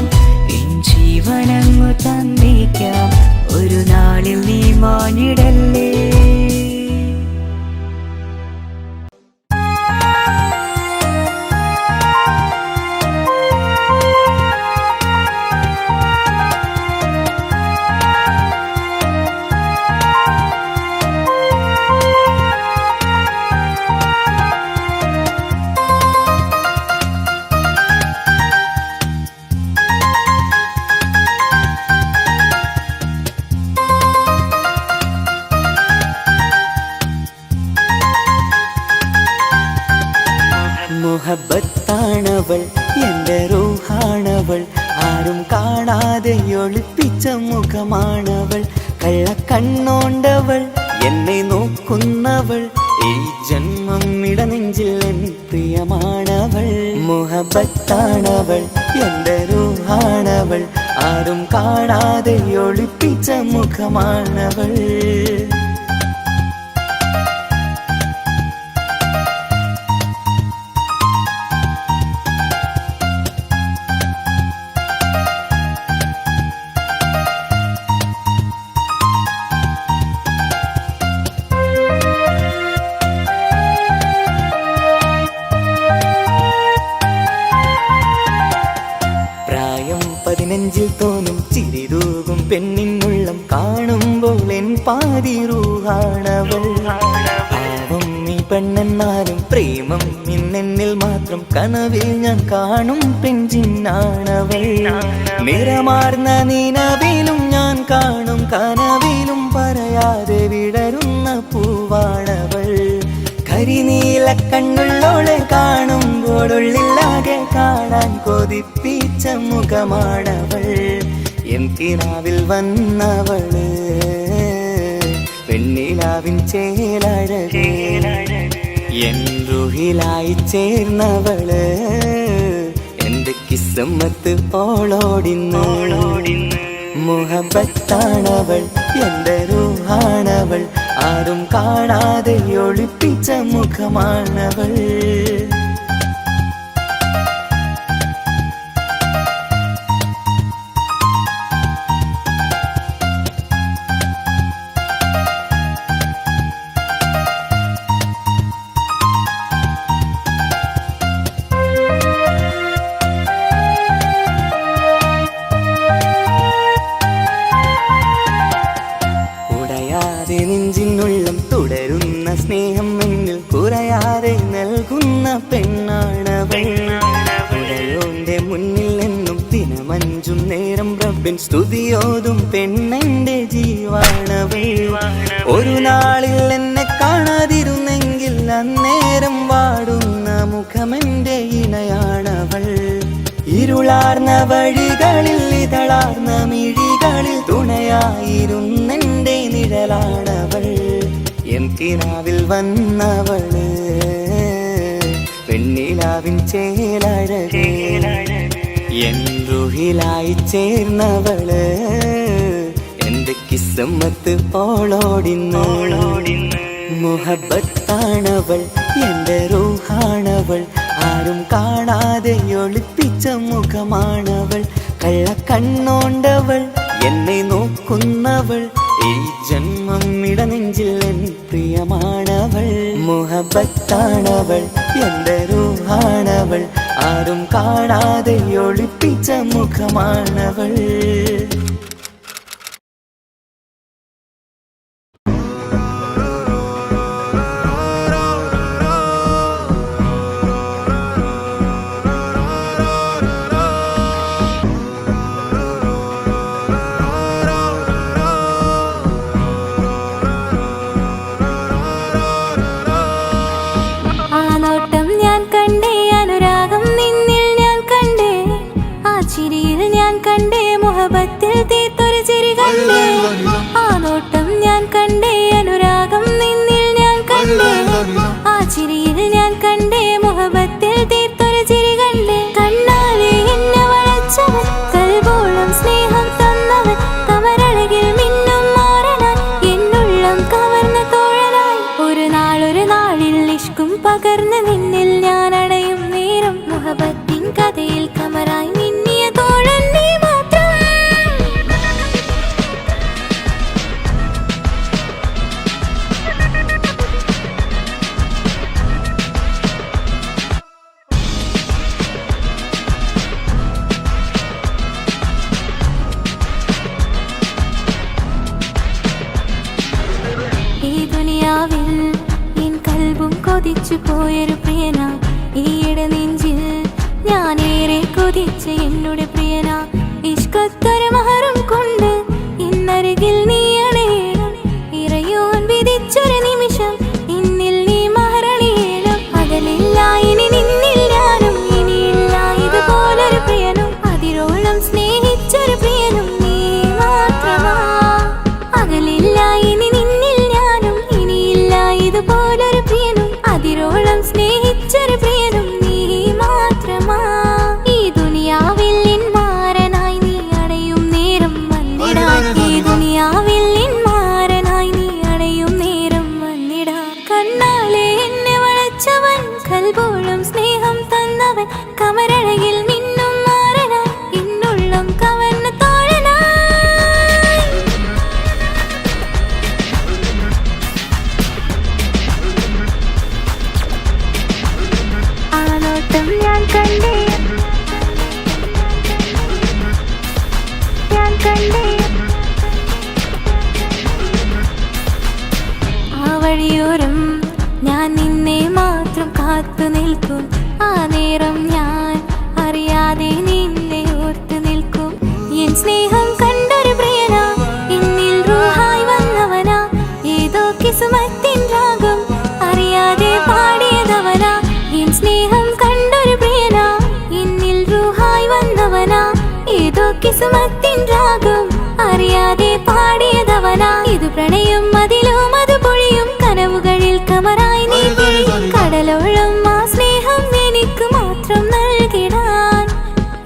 എൻ ജീവനങ്ങു തന്നിക്കാം ഒരു നാളിൽ നീ മാനിടല്ലേ. മുഹബത്താണവൾ എൻ്റെ റൂഹാണവൾ, ആരും കാണാതെ ഒളിപ്പിച്ച മുഖമാണവൾ. കള്ളക്കണ്ണോണ്ടവൾ എന്നെ നോക്കുന്നവൾ, ഈ ജന്മം ഇടനെഞ്ചിൽ എൻ പ്രിയമാണവൾ. മുഹബത്താണവൾ എൻ്റെ റൂഹാണവൾ, ആരും കാണാതെ ഒളിപ്പിച്ച മുഖമാണവൾ. നെഞ്ചിൽ തോന്നും ചിരിതൂകും പെണ്ണിനുള്ളം കാണുമ്പോൾ എൻ പാതി റൂഹാണവൾ. പാവം നീ പെണ്ണെന്നാലും പ്രേമം ഇന്നെന്നിൽ മാത്രം, കനവിൽ ഞാൻ കാണും പെഞ്ചിന്നാണവൾ. നിറമാർന്ന നിലവിലും ഞാൻ കാണും കനവിലും പറയാതെ വിടരുന്ന പൂവാണവൾ. കരിനീല കണ്ണുള്ളോളെ കാണുമ്പോഴുള്ളിലാകെ കാണാൻ കൊതിപ്പിച്ച മുഖമാണവൾ. എൻ കിനാവിൽ വന്നവള് പെണ്ണിലാവിൻ ചേലഴകേ, എൻ റുഹിലായി ചേർന്നവള് എന്റെ കിസ്മത്ത് ഓളോടിന്ന്. മുഹബത്താണവൾ എൻ്റെ റൂഹാണവൾ, ആരും കാണാതെ ഒളിപ്പിച്ച മുഖമാണവൾ. നെഞ്ചിനുള്ളം തുടരുന്ന സ്നേഹം എന്നിൽ കുറയാതെ നൽകുന്ന പെണ്ണാണവൾ. ഉടയോന്റെ മുന്നിൽ എന്നും ദിനമഞ്ചും നേരം റബ്ബിൻ സ്തുതിയോതും പെണ്ണെന്റെ ജീവാണവൾ. ഒരു നാളിൽ എന്നെ കാണാതിരുന്നെങ്കിൽ അന്നേരം വാടുന്ന മുഖമെന്റെ ഇണയാണവൾ. ഇരുളാർന്ന വഴികളിൽ ഇതളാർന്ന മിഴികളിൽ തുണയായിരുന്നെന്റെ നിഴലാണവൾ. എൻ കിനാവിൽ വന്നവള് പെണ്ണിലാവിൻ ചേലഴകേ, എൻ റുഹിലായി ചേർന്നവള് എന്റെ കിസ്മത്ത് ഓളോടിന്ന്. മുഹബത്താണവൾ എൻ്റെ റൂഹാണവൾ, ആരും കാണാതെ ഒളിപ്പിച്ച മുഖമാണവൾ. കള്ളക്കണ്ണോണ്ടവൾ എന്നെ നോക്കുന്നവൾ, ഈ ജന്മം ഇടനെഞ്ചിൽ എൻ പ്രിയമാണവൾ. മുഹബത്താണവൾ എൻ്റെ റൂഹാണവൾ, ആരും കാണാതെ ഒളിപ്പിച്ച മുഖമാണവൾ. കൊതിച്ചു പോയൊരു പ്രിയന ഈയിടെ നെഞ്ചിൽ ഞാനേറെ കൊതിച്ച എന്നോട് പ്രിയന ഇഷ്കത്തൊരു മഹറും കൊണ്ട് ഇന്നരികിൽ നീ അണയണം ഇറയോൻ വിധിച്ചൊരു നിമിഷം ഇന്നിൽ നീ മഹറണിയേണം അകലില്ല ഇനി നിന്നിൽ ഞാനും ഇനിയില്ല ഇതുപോലൊരു പ്രിയനും അതിരോളം സ്നേഹിച്ചൊരു പ്രിയനും നീ മാത്രമാ അകലില്ല ഇനി നിന്നിൽ ഞാനും ഇനിയില്ല ഇതുപോലൊരു പ്രിയനും അതിരോളം സ്നേഹിച്ചൊരു പ്രിയനും നീ മാത്രമാ ഈ ദുനിയാവിൽ മാരനായി നീ അടയും നേരം വന്നിടാൻ ഈ ദുനിയാവിൽ മാരനായി നീ അടയും നേരം വന്നിടാൻ കണ്ണാലെ എന്നെ വളച്ചവൻ കൽബോളം സ്നേഹം തന്നവൻ കമരഴകിൽ മിന്നും മാറനായി ഇന്നുള്ളം കവർന്ന തോഴനായി ആ നോട്ടം ഞാൻ കണ്ടേ ആ വഴിയോരം ഞാൻ നിന്നെ മാത്രം കാത്തു നിൽക്കും ആ നേരം ഞാൻ അറിയാതെ നിന്നെ ഓർത്തു നിൽക്കും എൻ സ്നേഹം കണ്ടൊരു പ്രിയന എന്നിൽ റൂഹായി വന്നവനാ ഏതോ കിസുമത്തിൻ രാഗം അറിയാതെ പാടിയതവനാ എൻ സ്നേഹം കണ്ടൊരു പ്രിയന എന്നിൽ റൂഹായി വന്നവനാ ഏതോ കിസുമത്തിൻ രാഗം അറിയാതെ പാടിയതവനാ ഇത് പ്രണയം അതിലും അത് പൊഴിയും കനവുകളിൽ കമറായി നീ കടലോളം ആ സ്നേഹം എനിക്ക് മാത്രം നൽകിടാൻ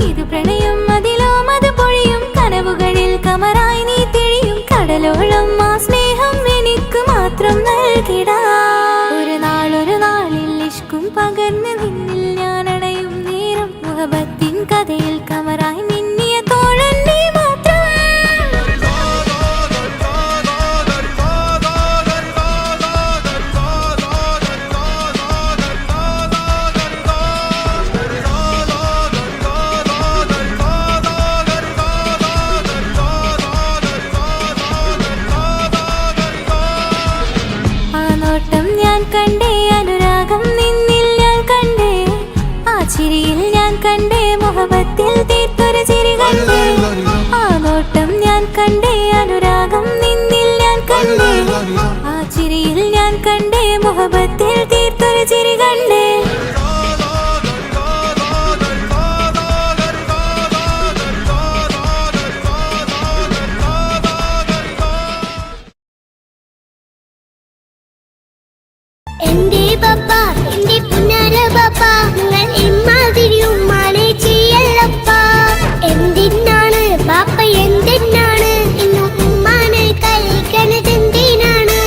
ഇത് പ്രണയം അതിലും അത് പൊഴിയും കനവുകളിൽ കമറായി നീ തെളിയും കടലോളം ആ സ്നേഹം എനിക്ക് മാത്രം നൽകിടാൻ ഒരു നാളിൽ ഇഷ്കും പകർന്ന് നിന്നിൽ ഞാൻ അടയും നേരം മുഹബത്തിൻ കഥയിൽ കമറായി മിന്നിയ തോഴൻ നീ മാത്രം ആ നോട്ടം ഞാൻ കണ്ടേ അനുരാഗം നിന്നിൽ ഞാൻ കണ്ടേ ആ ചിരിയിൽ ഞാൻ കണ്ടേ മുഹബത്തിൽ തീർത്തൊരു ചിരി കണ്ടേ ആ നോട്ടം ഞാൻ കണ്ടേ അനുരാഗം നിന്നിൽ ഞാൻ കണ്ടേ ആ ചിരിയിൽ ഞാൻ കണ്ടേ മുഹബത്തിൽ തീർത്തൊരു ചിരി കണ്ടേ എന്റെ പപ്പ എന്റെ പുന്നാര പപ്പ നിങ്ങൾ ഇമ്മാതിരി ഉമ്മാനെ ചെയ്യല്ലപ്പ എന്തിനാണ് പാപ്പ എന്തിനാണ് ഇന്ന് ഉമ്മാനെ കളിക്കണത് എന്തിനാണ്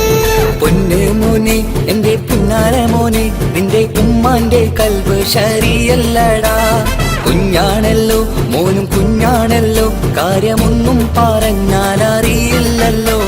പൊന്നു മോനെ എന്റെ പിന്നാര മോനെ നിന്റെ ഉമ്മാന്റെ കൽബ് ശരിയല്ലടാ കുഞ്ഞാണല്ലോ മോനും കുഞ്ഞാണല്ലോ കാര്യമൊന്നും പറഞ്ഞാൽ അറിയില്ലല്ലോ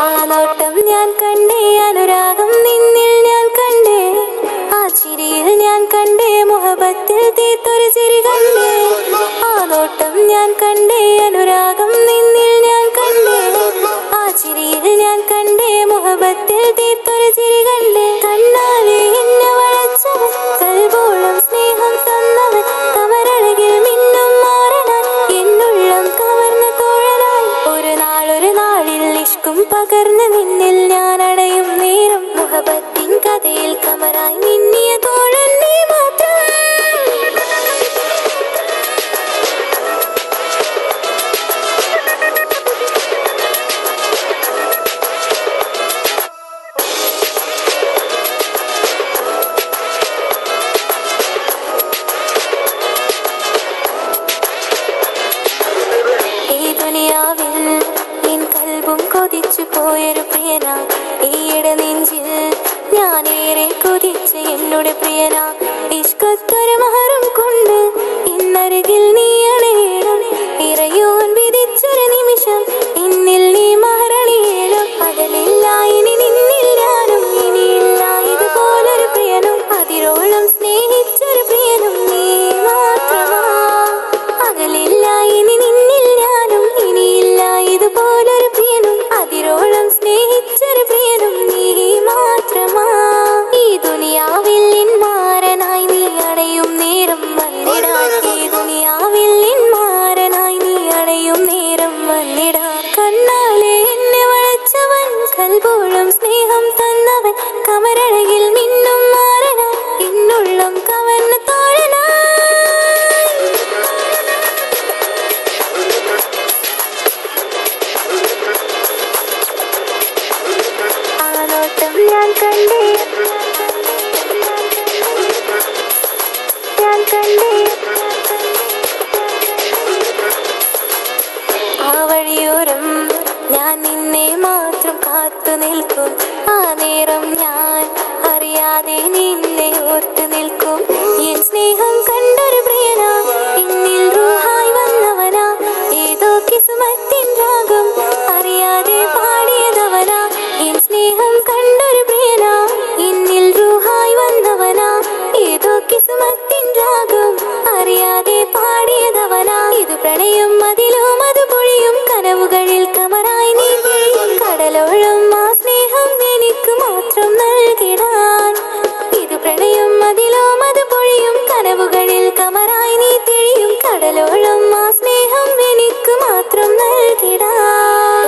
ആ നോട്ടം ഞാൻ കണ്ടേ അനുരാഗം നിന്നിൽ ഞാൻ കണ്ടേ ആ ചിരിയിൽ ഞാൻ കണ്ടേ മുഹബത്തിൽ തീർത്തൊരു ചിരി കണ്ടേ ആ നോട്ടം ഞാൻ കണ്ടേ അനുരാഗം നിന്നിൽ ഞാൻ കണ്ടേ ആ ചിരിയിൽ ഞാൻ കണ്ടേ മുഹബത്തിൽ തീർത്തൊരു ചിരി കണ്ടേ കണ്ണാലെ എന്നെ വളച്ചവൻ കൽബോളം സ്നേഹം തന്നവൻ കമരഴകിൽ മിന്നും മാറനാൻ എന്നുള്ളം കവർന്ന തോഴനായി ഒരു നാളിൽ ഇഷ്കും പകർന്ന് നിന്നിൽ ഞാൻ അടയും നേരം മുഹബത്തിൻ കഥയിൽ കമറായി മിന്നിയ തോഴൻ നീ മാത്രം ഈ ദുനിയാവിൽ എൻ കൽബും കൊതിച്ചു പോയൊരു പ്രിയന ഈയിടെ നെഞ്ചിൽ ഞാനേറെ കൊതിച്ച എന്നോട് പ്രിയന ഇഷ്കത്തൊരു മഹറും കൊണ്ട് ഇന്നരികിൽ നീ അണയണം ഇറയോൻ വിധിച്ചൊരു നിമിഷം ഇന്നിൽ നീ മഹറണിയേണം അകലെ വഴിയോരം ഞാൻ നിന്നെ മാത്രം കാത്തു നിൽക്കും. ആ നേരം ഞാൻ അറിയാതെ നിന്നെ ഓർത്തു നിൽക്കും. എൻ സ്നേഹം കണ്ടൊരു പ്രിയനാ, എന്നിൽ റൂഹായി വന്നവനാ, ഏതോ കിസ്മത്തിൻ രാഗം അറിയാതെ പാടിയതവനാ. എൻ സ്നേഹം കണ്ടൊരു പ്രിയനാ, എന്നിൽ റൂഹായി വന്നവനാ, ഏതോ കിസ്മത്തിൻ രാഗം അറിയാതെ പാടിയതവനാ. ഇത് പ്രണയം അതിലും അത് പൊഴിയും കനവുകളിൽ കമറായി നീ കടലോളം ആ സ്നേഹം എനിക്ക് മാത്രം നൽകിടാൻ. ഇത് പ്രണയം അതിലും അത് പൊഴിയും കനവുകളിൽ കമറായി നീ തെളിയും കടലോളം ആ സ്നേഹം എനിക്ക് മാത്രം നൽകിടാൻ.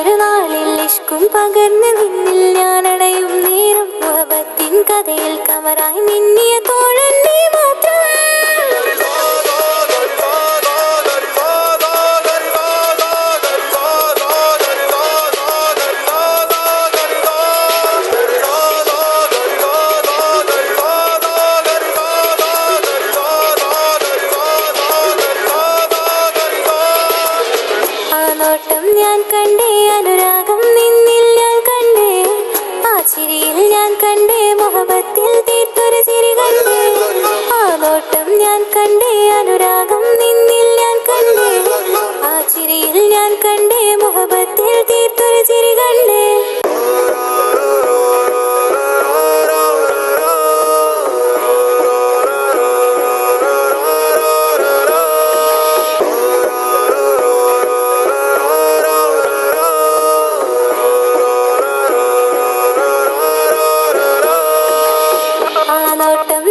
ഒരു നാളിൽ ഇഷ്കും പകർന്ന് നിന്നിൽ ഞാൻ അടയും നേരം മുഹബത്തിൻ കഥയിൽ കമറായി മിന്നിയ തോഴൻ നീ മാത്രം. ഞാൻ കണ്ടേ അനുരാഗം നിന്നിൽ ഞാൻ കണ്ടേ, ആ ചിരിയിൽ ഞാൻ കണ്ടേ മുഹബത്തിൽ തീർത്തൊരു ചിരി കണ്ടേ. ആ നോട്ടം ഞാൻ കണ്ടേ അനുരാഗം നിന്നിൽ ഞാൻ കണ്ടേ, ആ ചിരിയിൽ ഞാൻ കണ്ടേ മുഹബത്തിൽ തീർത്തൊരു ചിരി കണ്ടേ.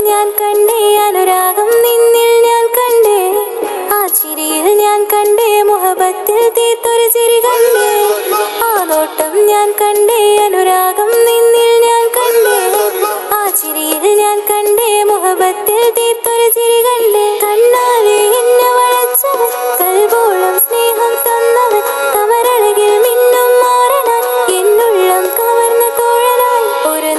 ഞാൻ കണ്ടേ അനുരാഗം നിന്നിൽ ഞാൻ കണ്ടേ, ആ ചിരിയിൽ ഞാൻ കണ്ടേ മുഹബത്തിൽ തീർത്തൊരു ചിരി കണ്ടേ. ആ നോട്ടം ഞാൻ കണ്ടേ അനുരാഗം നിന്നിൽ ഞാൻ കണ്ടേ, ആ ചിരിയിൽ ഞാൻ കണ്ടേ മുഹബത്തിൽ തീർത്തൊരു ചിരി കണ്ടേ. കണ്ണാലെ എന്നെ വളച്ചവൻ, കൽബോളം സ്നേഹം തന്നവൻ, കമരഴകിൽ മിന്നും മാറനാൻ എന്നുള്ളം കവർന്ന തോഴനായി. ഒരു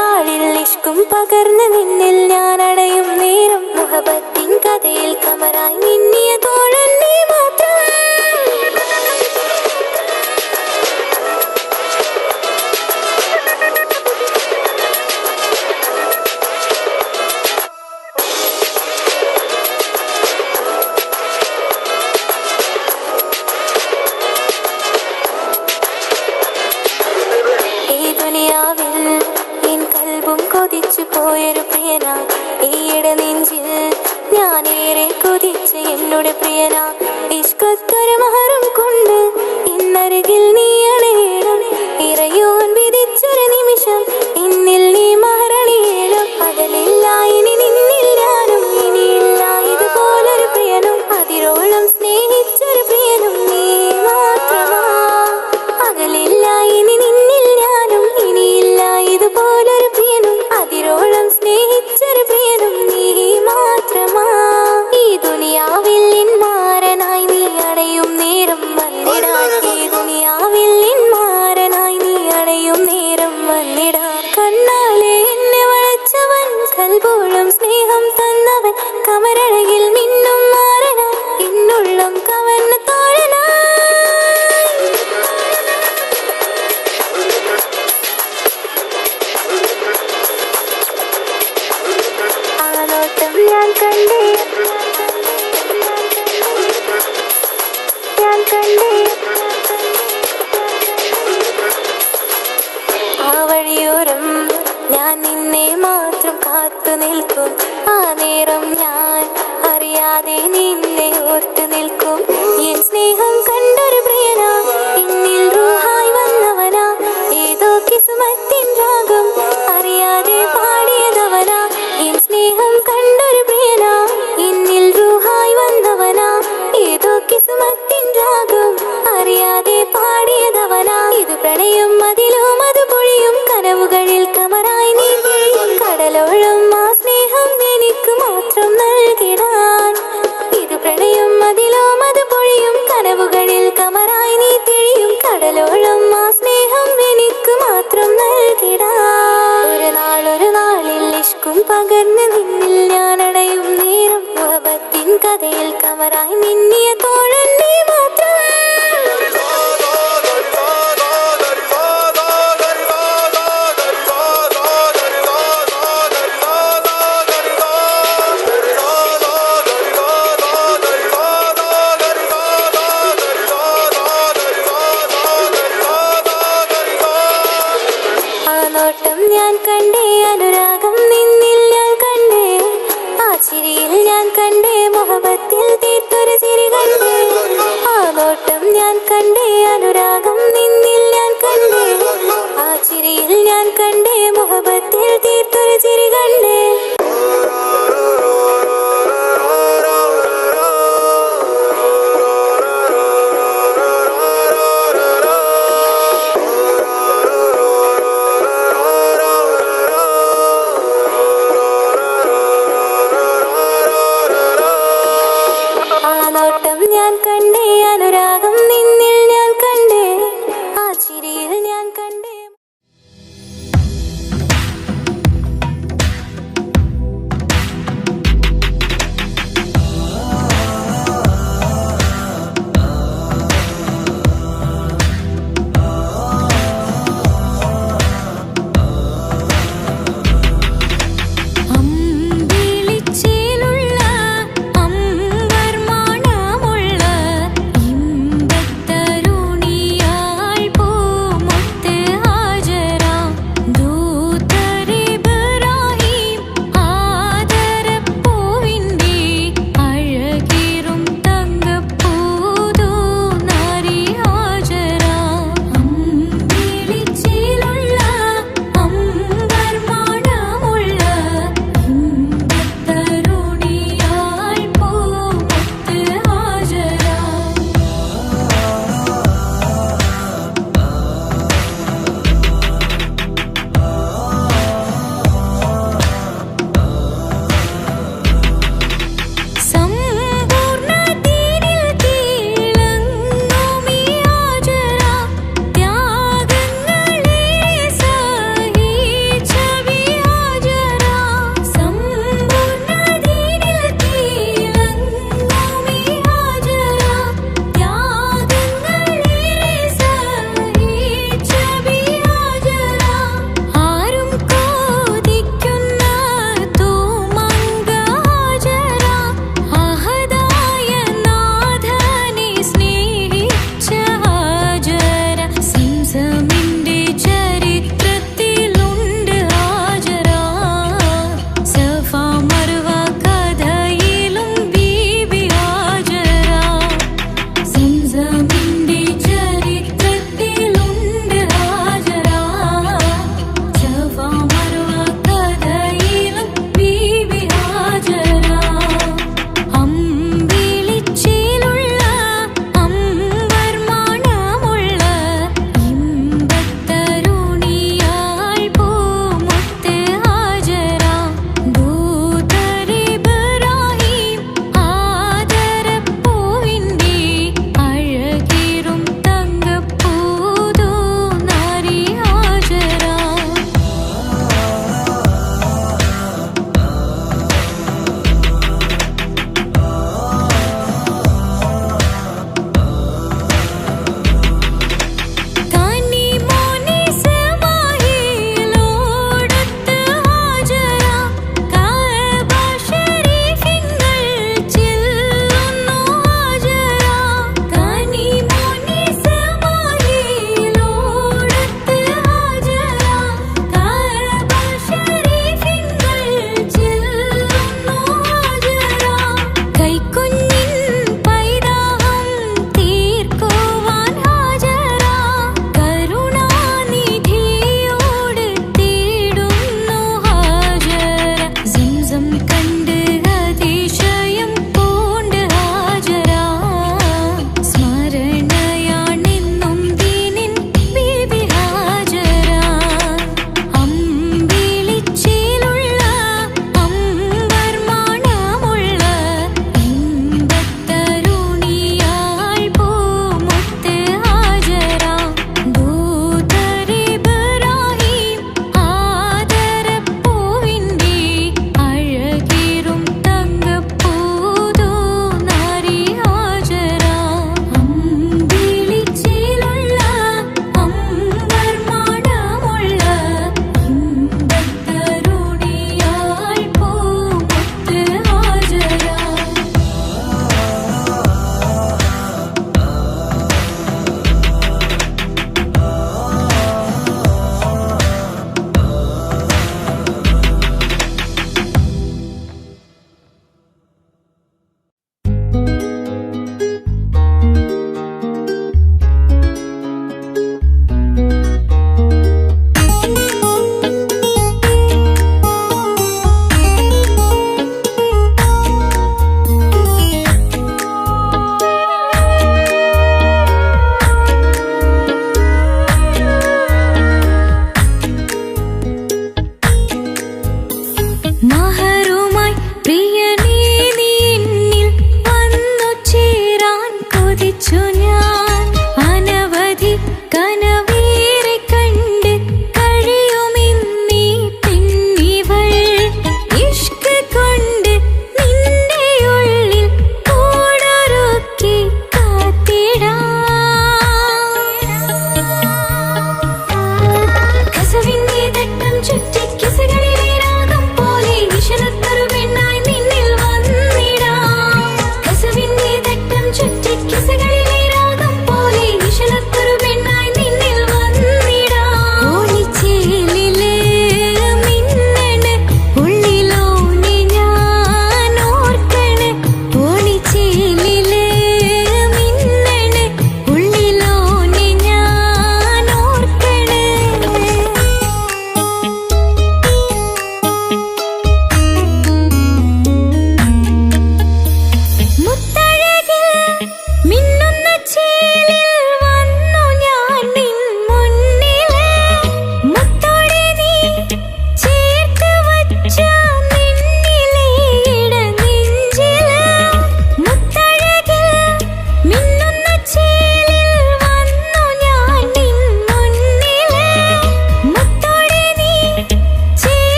നാളിൽ ഇഷ്കും പകർന്ന് നിന്നിൽ ഞാൻ അടയും നേരം മുഹബത്തിൻ കഥയിൽ കമറായി മിന്നിയ തോഴൻ നീ മാത്രം. ഈ ദുനിയാവിൽ എൻ കൽബും കൊതിച്ചു പോയൊരു പ്രിയനാ, ഈയിടെ നെഞ്ചിൽ ഞാനേറെ കൊതിച്ച് എന്നോട് പ്രിയനാ. ഇഷ്കത്തൊരു മഹറും കൊണ്ട് ഇന്നരികിൽ നീ അണയണം, ഇറയോൻ വിധിച്ചൊരു നിമിഷം ഇന്നിൽ നീ മഹറണിയണം. അകലില്ല ഇനി നിന്നിൽ ഞാനും, ഇനിയില്ല ഇതുപോലൊരു പ്രിയനും, അതിരോളം സ്നേഹിച്ചൊരു പ്രിയനും നീ മാത്രമാ. അകലില്ല ഇനി നിന്നിൽ ഞാനും, ഇനിയില്ല ഇതുപോലൊരു പ്രിയനും, അതിരോളം സ്നേഹിച്ചൊരു പ്രിയനും നീ മാത്രമാ. ഈ ദുനിയാവിൽ മാരനായി നീ അടയും നേരം വന്നിടാൻ, ഈ ദുനിയാവിൽ മാരനായി നീ അടയും നേരം വന്നിടാൻ. കണ്ണാലെ എന്നെ വളച്ചവൻ, കൽബോളം സ്നേഹം തന്നവൻ, കമരഴകിൽ മിന്നും മാറനായി എന്നുള്ളം കവർന്ന തോഴനായി. ആ നോട്ടം ഞാൻ കണ്ടേ, ഞാൻ കണ്ടേ. ആ വഴിയോരം ഞാൻ നിന്നെ മാത്രം കാത്തു നിൽക്കും. ആ നേരം ഞാൻ അറിയാതെ നിന്നെ ഓർത്തു നിൽക്കും. എൻ സ്നേഹം കണ്ടൊരു പ്രിയനാ, എന്നിൽ റൂഹായി വന്നവനാ, ഏതോ കിസ്മത്തിൻ രാഗം അറിയാതെ പാടിയതവനാ. എൻ സ്നേഹം കണ്ടൊരു പ്രിയനാ, എന്നിൽ റൂഹായി വന്നവനാ, ഏതോ കിസ്മത്തിൻ രാഗം അറിയാതെ പാടിയതവനാ. ഇത് പ്രണയം അതിലും അത് പൊഴിയും കനവുകളിൽ കമറായി നീ തെളിയും കടലോളം ആ സ്നേഹം എനിക്ക് മാത്രം നൽകിടാൻ. ഇത് പ്രണയം അതിലും അത് പൊഴിയും കനവുകളിൽ കമറായി നീ തെളിയും കടലോളം ആ സ്നേഹം എനിക്ക് മാത്രം നൽകിടാൻ. ഒരു നാളിൽ ഇഷ്കും പകർന്ന് നിന്നിൽ ഞാൻ അടയും നേരം മുഹബത്തിൻ കഥയിൽ കമറായി മിന്നിയ തോഴൻ നീ മാത്രം. കണ്ടേ അനുരാഗം നിന്നിൽ ഞാൻ കണ്ടേ ആ ചിരിയിൽ ഞാൻ കണ്ടേ മുഹബത്തിൽ തീർത്തൊരു ചിരി കണ്ടേ ആ നോട്ടം ഞാൻ കണ്ടേ അനുരാഗം നിന്നിൽ ഞാൻ കണ്ടേ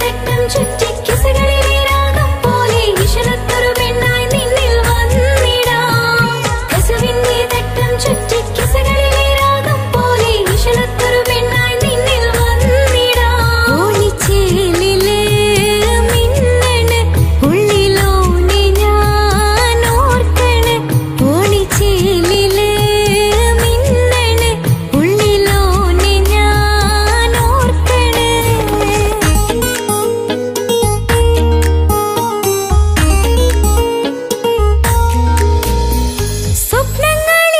തട്ടം ചുറ്റി കിസകളിലെ രാഗം പോലെ വിഷണത്തൊരു പെണ്ണായി നിന്നിൽ വന്നിടാം. കസവിന്റെ തട്ടം ചുറ്റി കിസകളിലെ രാഗം പോലെ വിഷണത്തൊരു പെണ്ണായി നിന്നിൽ വന്നിടാം. ഓണിച്ചേലിലെ മിന്നണ് ഉള്ളിലോനെ ഞാൻ ഓർക്കണ്. ഓണിച്ചേലിലെ മിന്നണ് ഉള്ളിലോനെ ഞാൻ ഓർക്കണ്. സ്വപ്നങ്ങളിൽ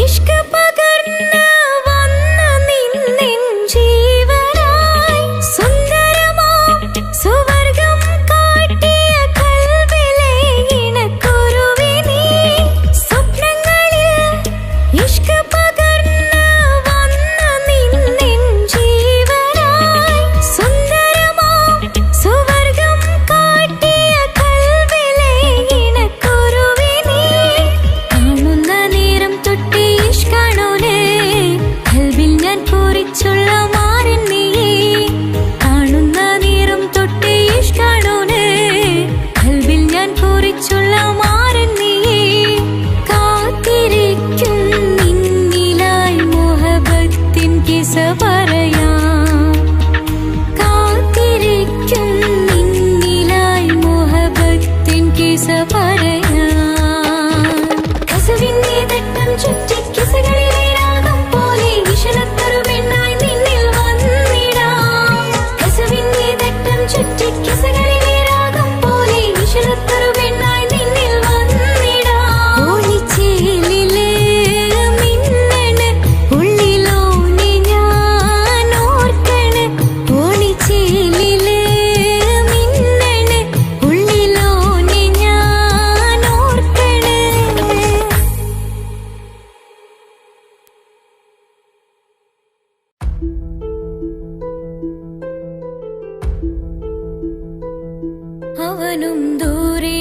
ഇഷ്ക് പകർന്ന് വന്ന നിന്നിൻ ജീവനായി സുന്ദരമാം സുവർഗം കാട്ടിയ കൽവിലെ ഇണക്കുരുവി നീ. സ്വപ്നങ്ങളിൽ ഇഷ്ക് പകർന്ന് വന്ന നിന്നിൻ ജീവനായി സുന്ദരമാം സുവർഗം കാട്ടിയ കൽവിലെ ഇണക്കുരുവി നീ. കാണുന്ന നേരം തൊട്ടേ ഇഷ്കാണോലേ കൽവിൽ ഞാൻ കുറിച്ചുള്ള മാരൻ നീയേ. കാണുന്ന നേരം തൊട്ടേ ഇഷ്കാണോലേ കൽവിൽ ഞാൻ കുറിച്ചുള്ള മാരൻ നീയേ. കാത്തിരിക്കും നിന്നിലായി മുഹബത്തിൻ കിസ പറയാം. കാത്തിരിക്കും നിന്നിലായി മുഹബത്തിൻ കിസ പറയാം. കസവിന്റെ തട്ടം ചുറ്റി കിസകളിലെ രാഗം പോലെ വിഷണത്തൊരു പെണ്ണായി നിന്നിൽ വന്നിടാം. കസവിന്റെ തട്ടം ചുറ്റി കിസകളിലെ രാഗം പോലെ വിഷണത്തൊരു പെണ്ണായി നിന്നിൽ വന്നിടാം. ഓണിച്ചേലിലെ മിന്നണ് ഉള്ളിലോനെ ഞാൻ ഓർക്കണ്. ഓണിച്ചേലിലെ മിന്നണ് ഉള്ളിലോനെ ഞാൻ ഓർക്കണ്. അവനും ദൂരെ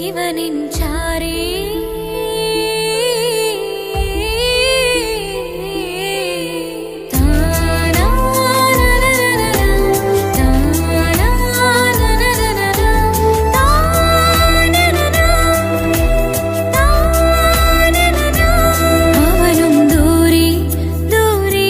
ഇവനിൻ ചാരേ. അവനും ദൂരെ ദൂരെ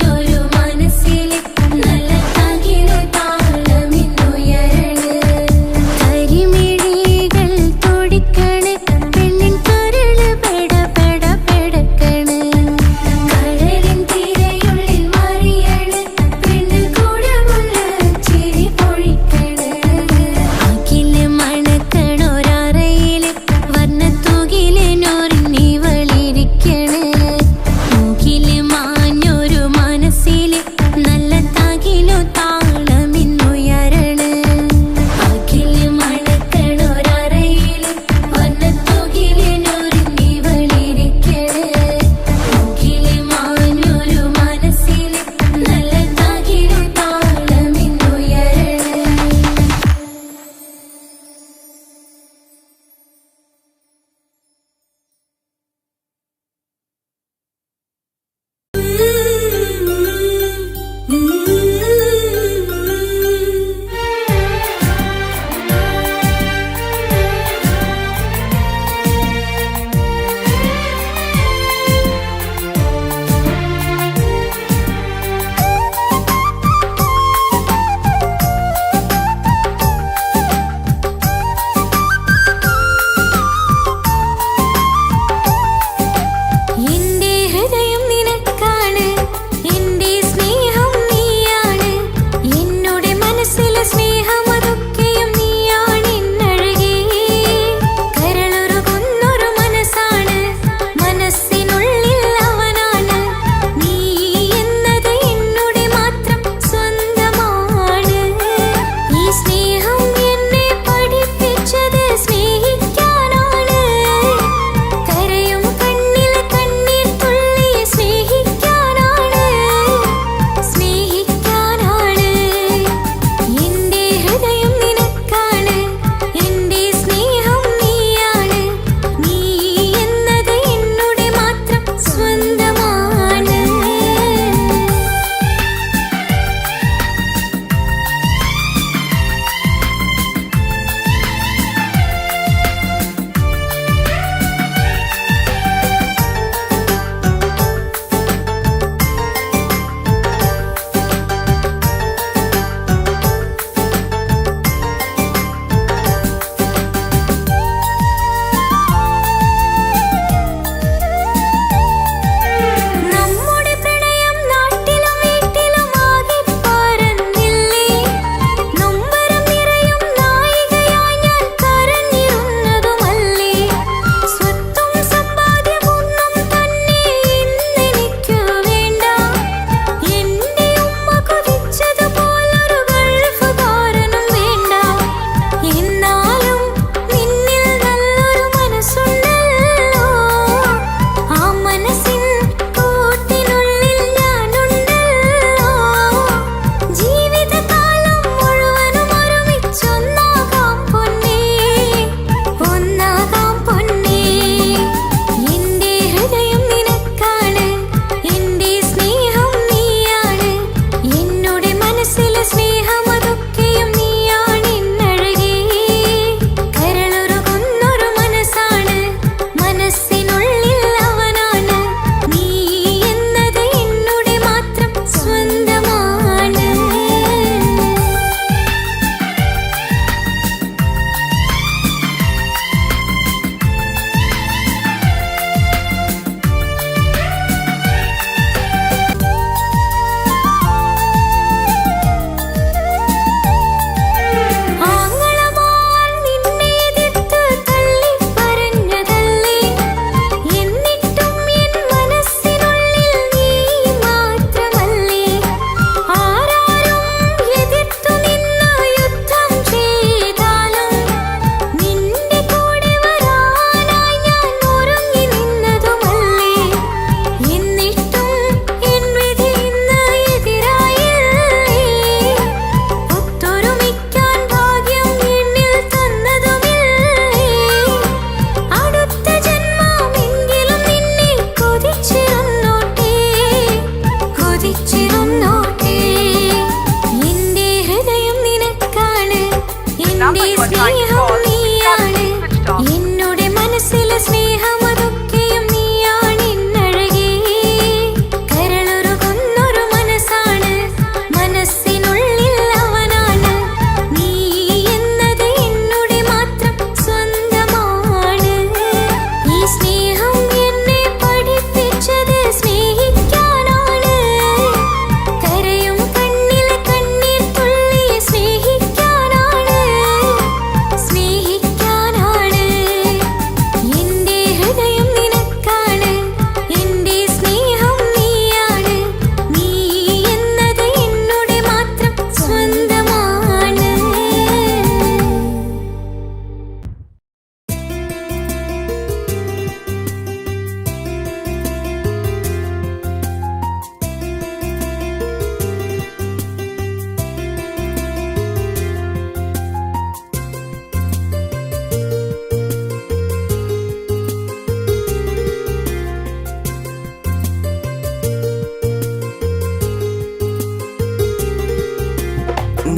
ഒരു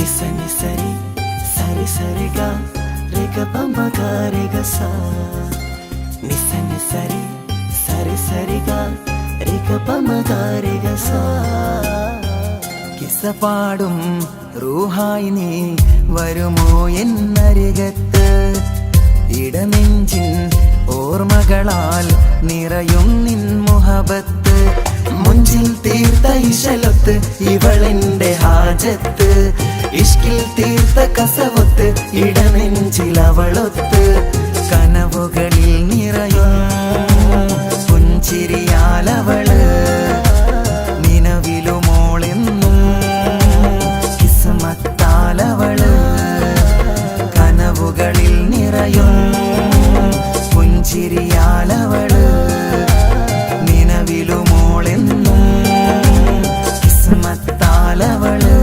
നിസ നിസരി സരി സരിഗ രഗ പമ ഗരിഗ സ നിസ നിസരി സരി സരിഗ രഗ പമ ഗരിഗ സ കിസ്സ പാടും റൂഹായി നീ വരുമോ എന്നരികത്ത് ഇടനെഞ്ചിൻ ഓർമ്മകളാൽ നിറയും നിൻ മുഹബത്ത് മുഞ്ചിൽ തീർത്ത ഇശലൊത്ത് ഇവളെന്റെ ഹാജത്ത് ഇഷ്കിൽ തീർത്ത കസവൊത്ത് ഇടനെഞ്ചിൽ അവളൊത്ത് കനവുകളിൽ നിറയും പുഞ്ചിരിയാലവള് നിലവിലുമോളെന്നും കിസ്മത്താലവള് കനവുകളിൽ നിറയും പുഞ്ചിരിയാലവള് നിലവിലുമോളെന്നും കിസ്മത്താലവള്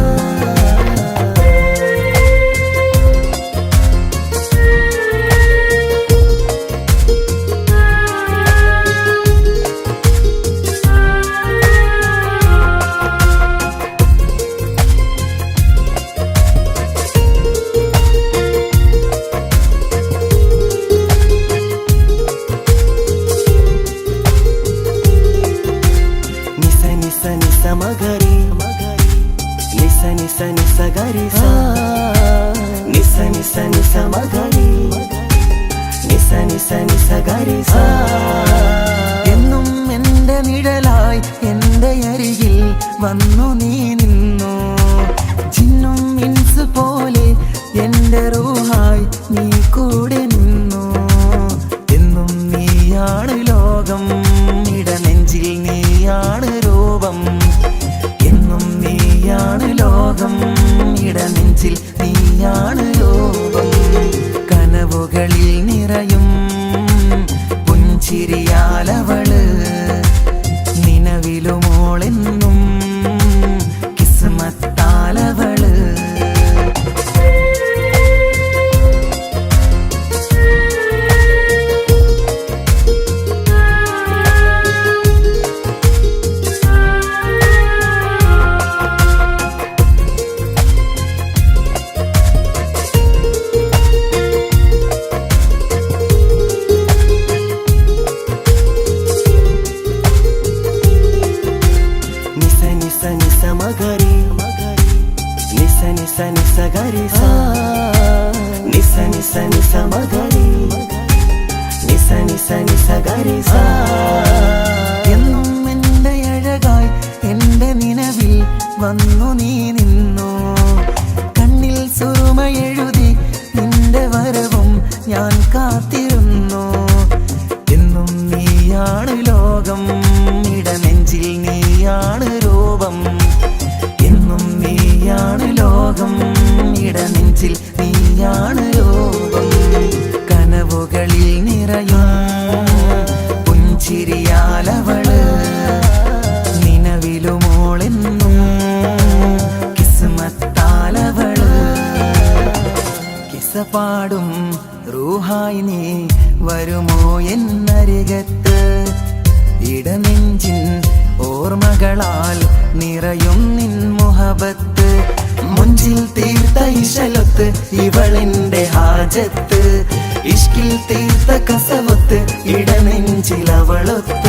മഗരി നിസ നിസ നിസ ഗരി സ നിസ നിസ നിസ മഗരി നിസ നിസ നിസ ഗരി സ എന്നും എൻ്റെ നിഴലായി എൻ്റെ അരികിൽ വന്നു നീ നിന്നു ജിന്നും ഇൻസ് പോലെ എൻ്റെ റൂഹായി നീ കൂടെ നിന്നു എന്നും നീയാണ് ലോകം ഇടനെഞ്ചിൽ നീയാണ് രൂപം എന്നും നീയാണ് ലോകം ഇടനെഞ്ചിൽ നീയാണ് രൂപം കനവുകളിൽ നിറയും പുഞ്ചിരിയാലവള് നിലവിലുമോളെന്നും കിസ്മത്താലവള് മഗരി നിസ നിസ നിസ ഗരി സ നിസ നിസ നിസ മഗരി നിസ നിസ നിസ ഗരി സ എന്നും എൻ്റെ അഴകായി എൻ്റെ നിലവിൽ വന്നു നീ നിന്നു കണ്ണിൽ സുറുമയെഴുതി നിന്റെ വരവും ഞാൻ കാത്തിരുന്നു എന്നും നീയാണ് ലോകം ഇടനെഞ്ചിൽ നീയാണ് രൂപം എന്നും നീയാണ് ലോകം ഇടനെഞ്ചിൽ നീയാണ് രൂപം കനവുകളിൽ നിറയും പുഞ്ചിരിയാലവള് നിലവിലുമോളെന്നും കിസ്മത്താലവള് കിസ്സ പാടും റൂഹായി നീ വരുമോ എന്നരികത്ത് ഇടനെഞ്ചിൻ ഓർമ്മകളാൽ നിറയും നിൻ മുഹബത്ത് മുഞ്ചിൽ തീർത്ത ഇശലൊത്ത് ഇവളെന്റെ ഹാജത്ത് ഇഷ്കിൽ തീർത്ത കസവൊത്ത് ഇടനെഞ്ചിൽ അവളൊത്ത്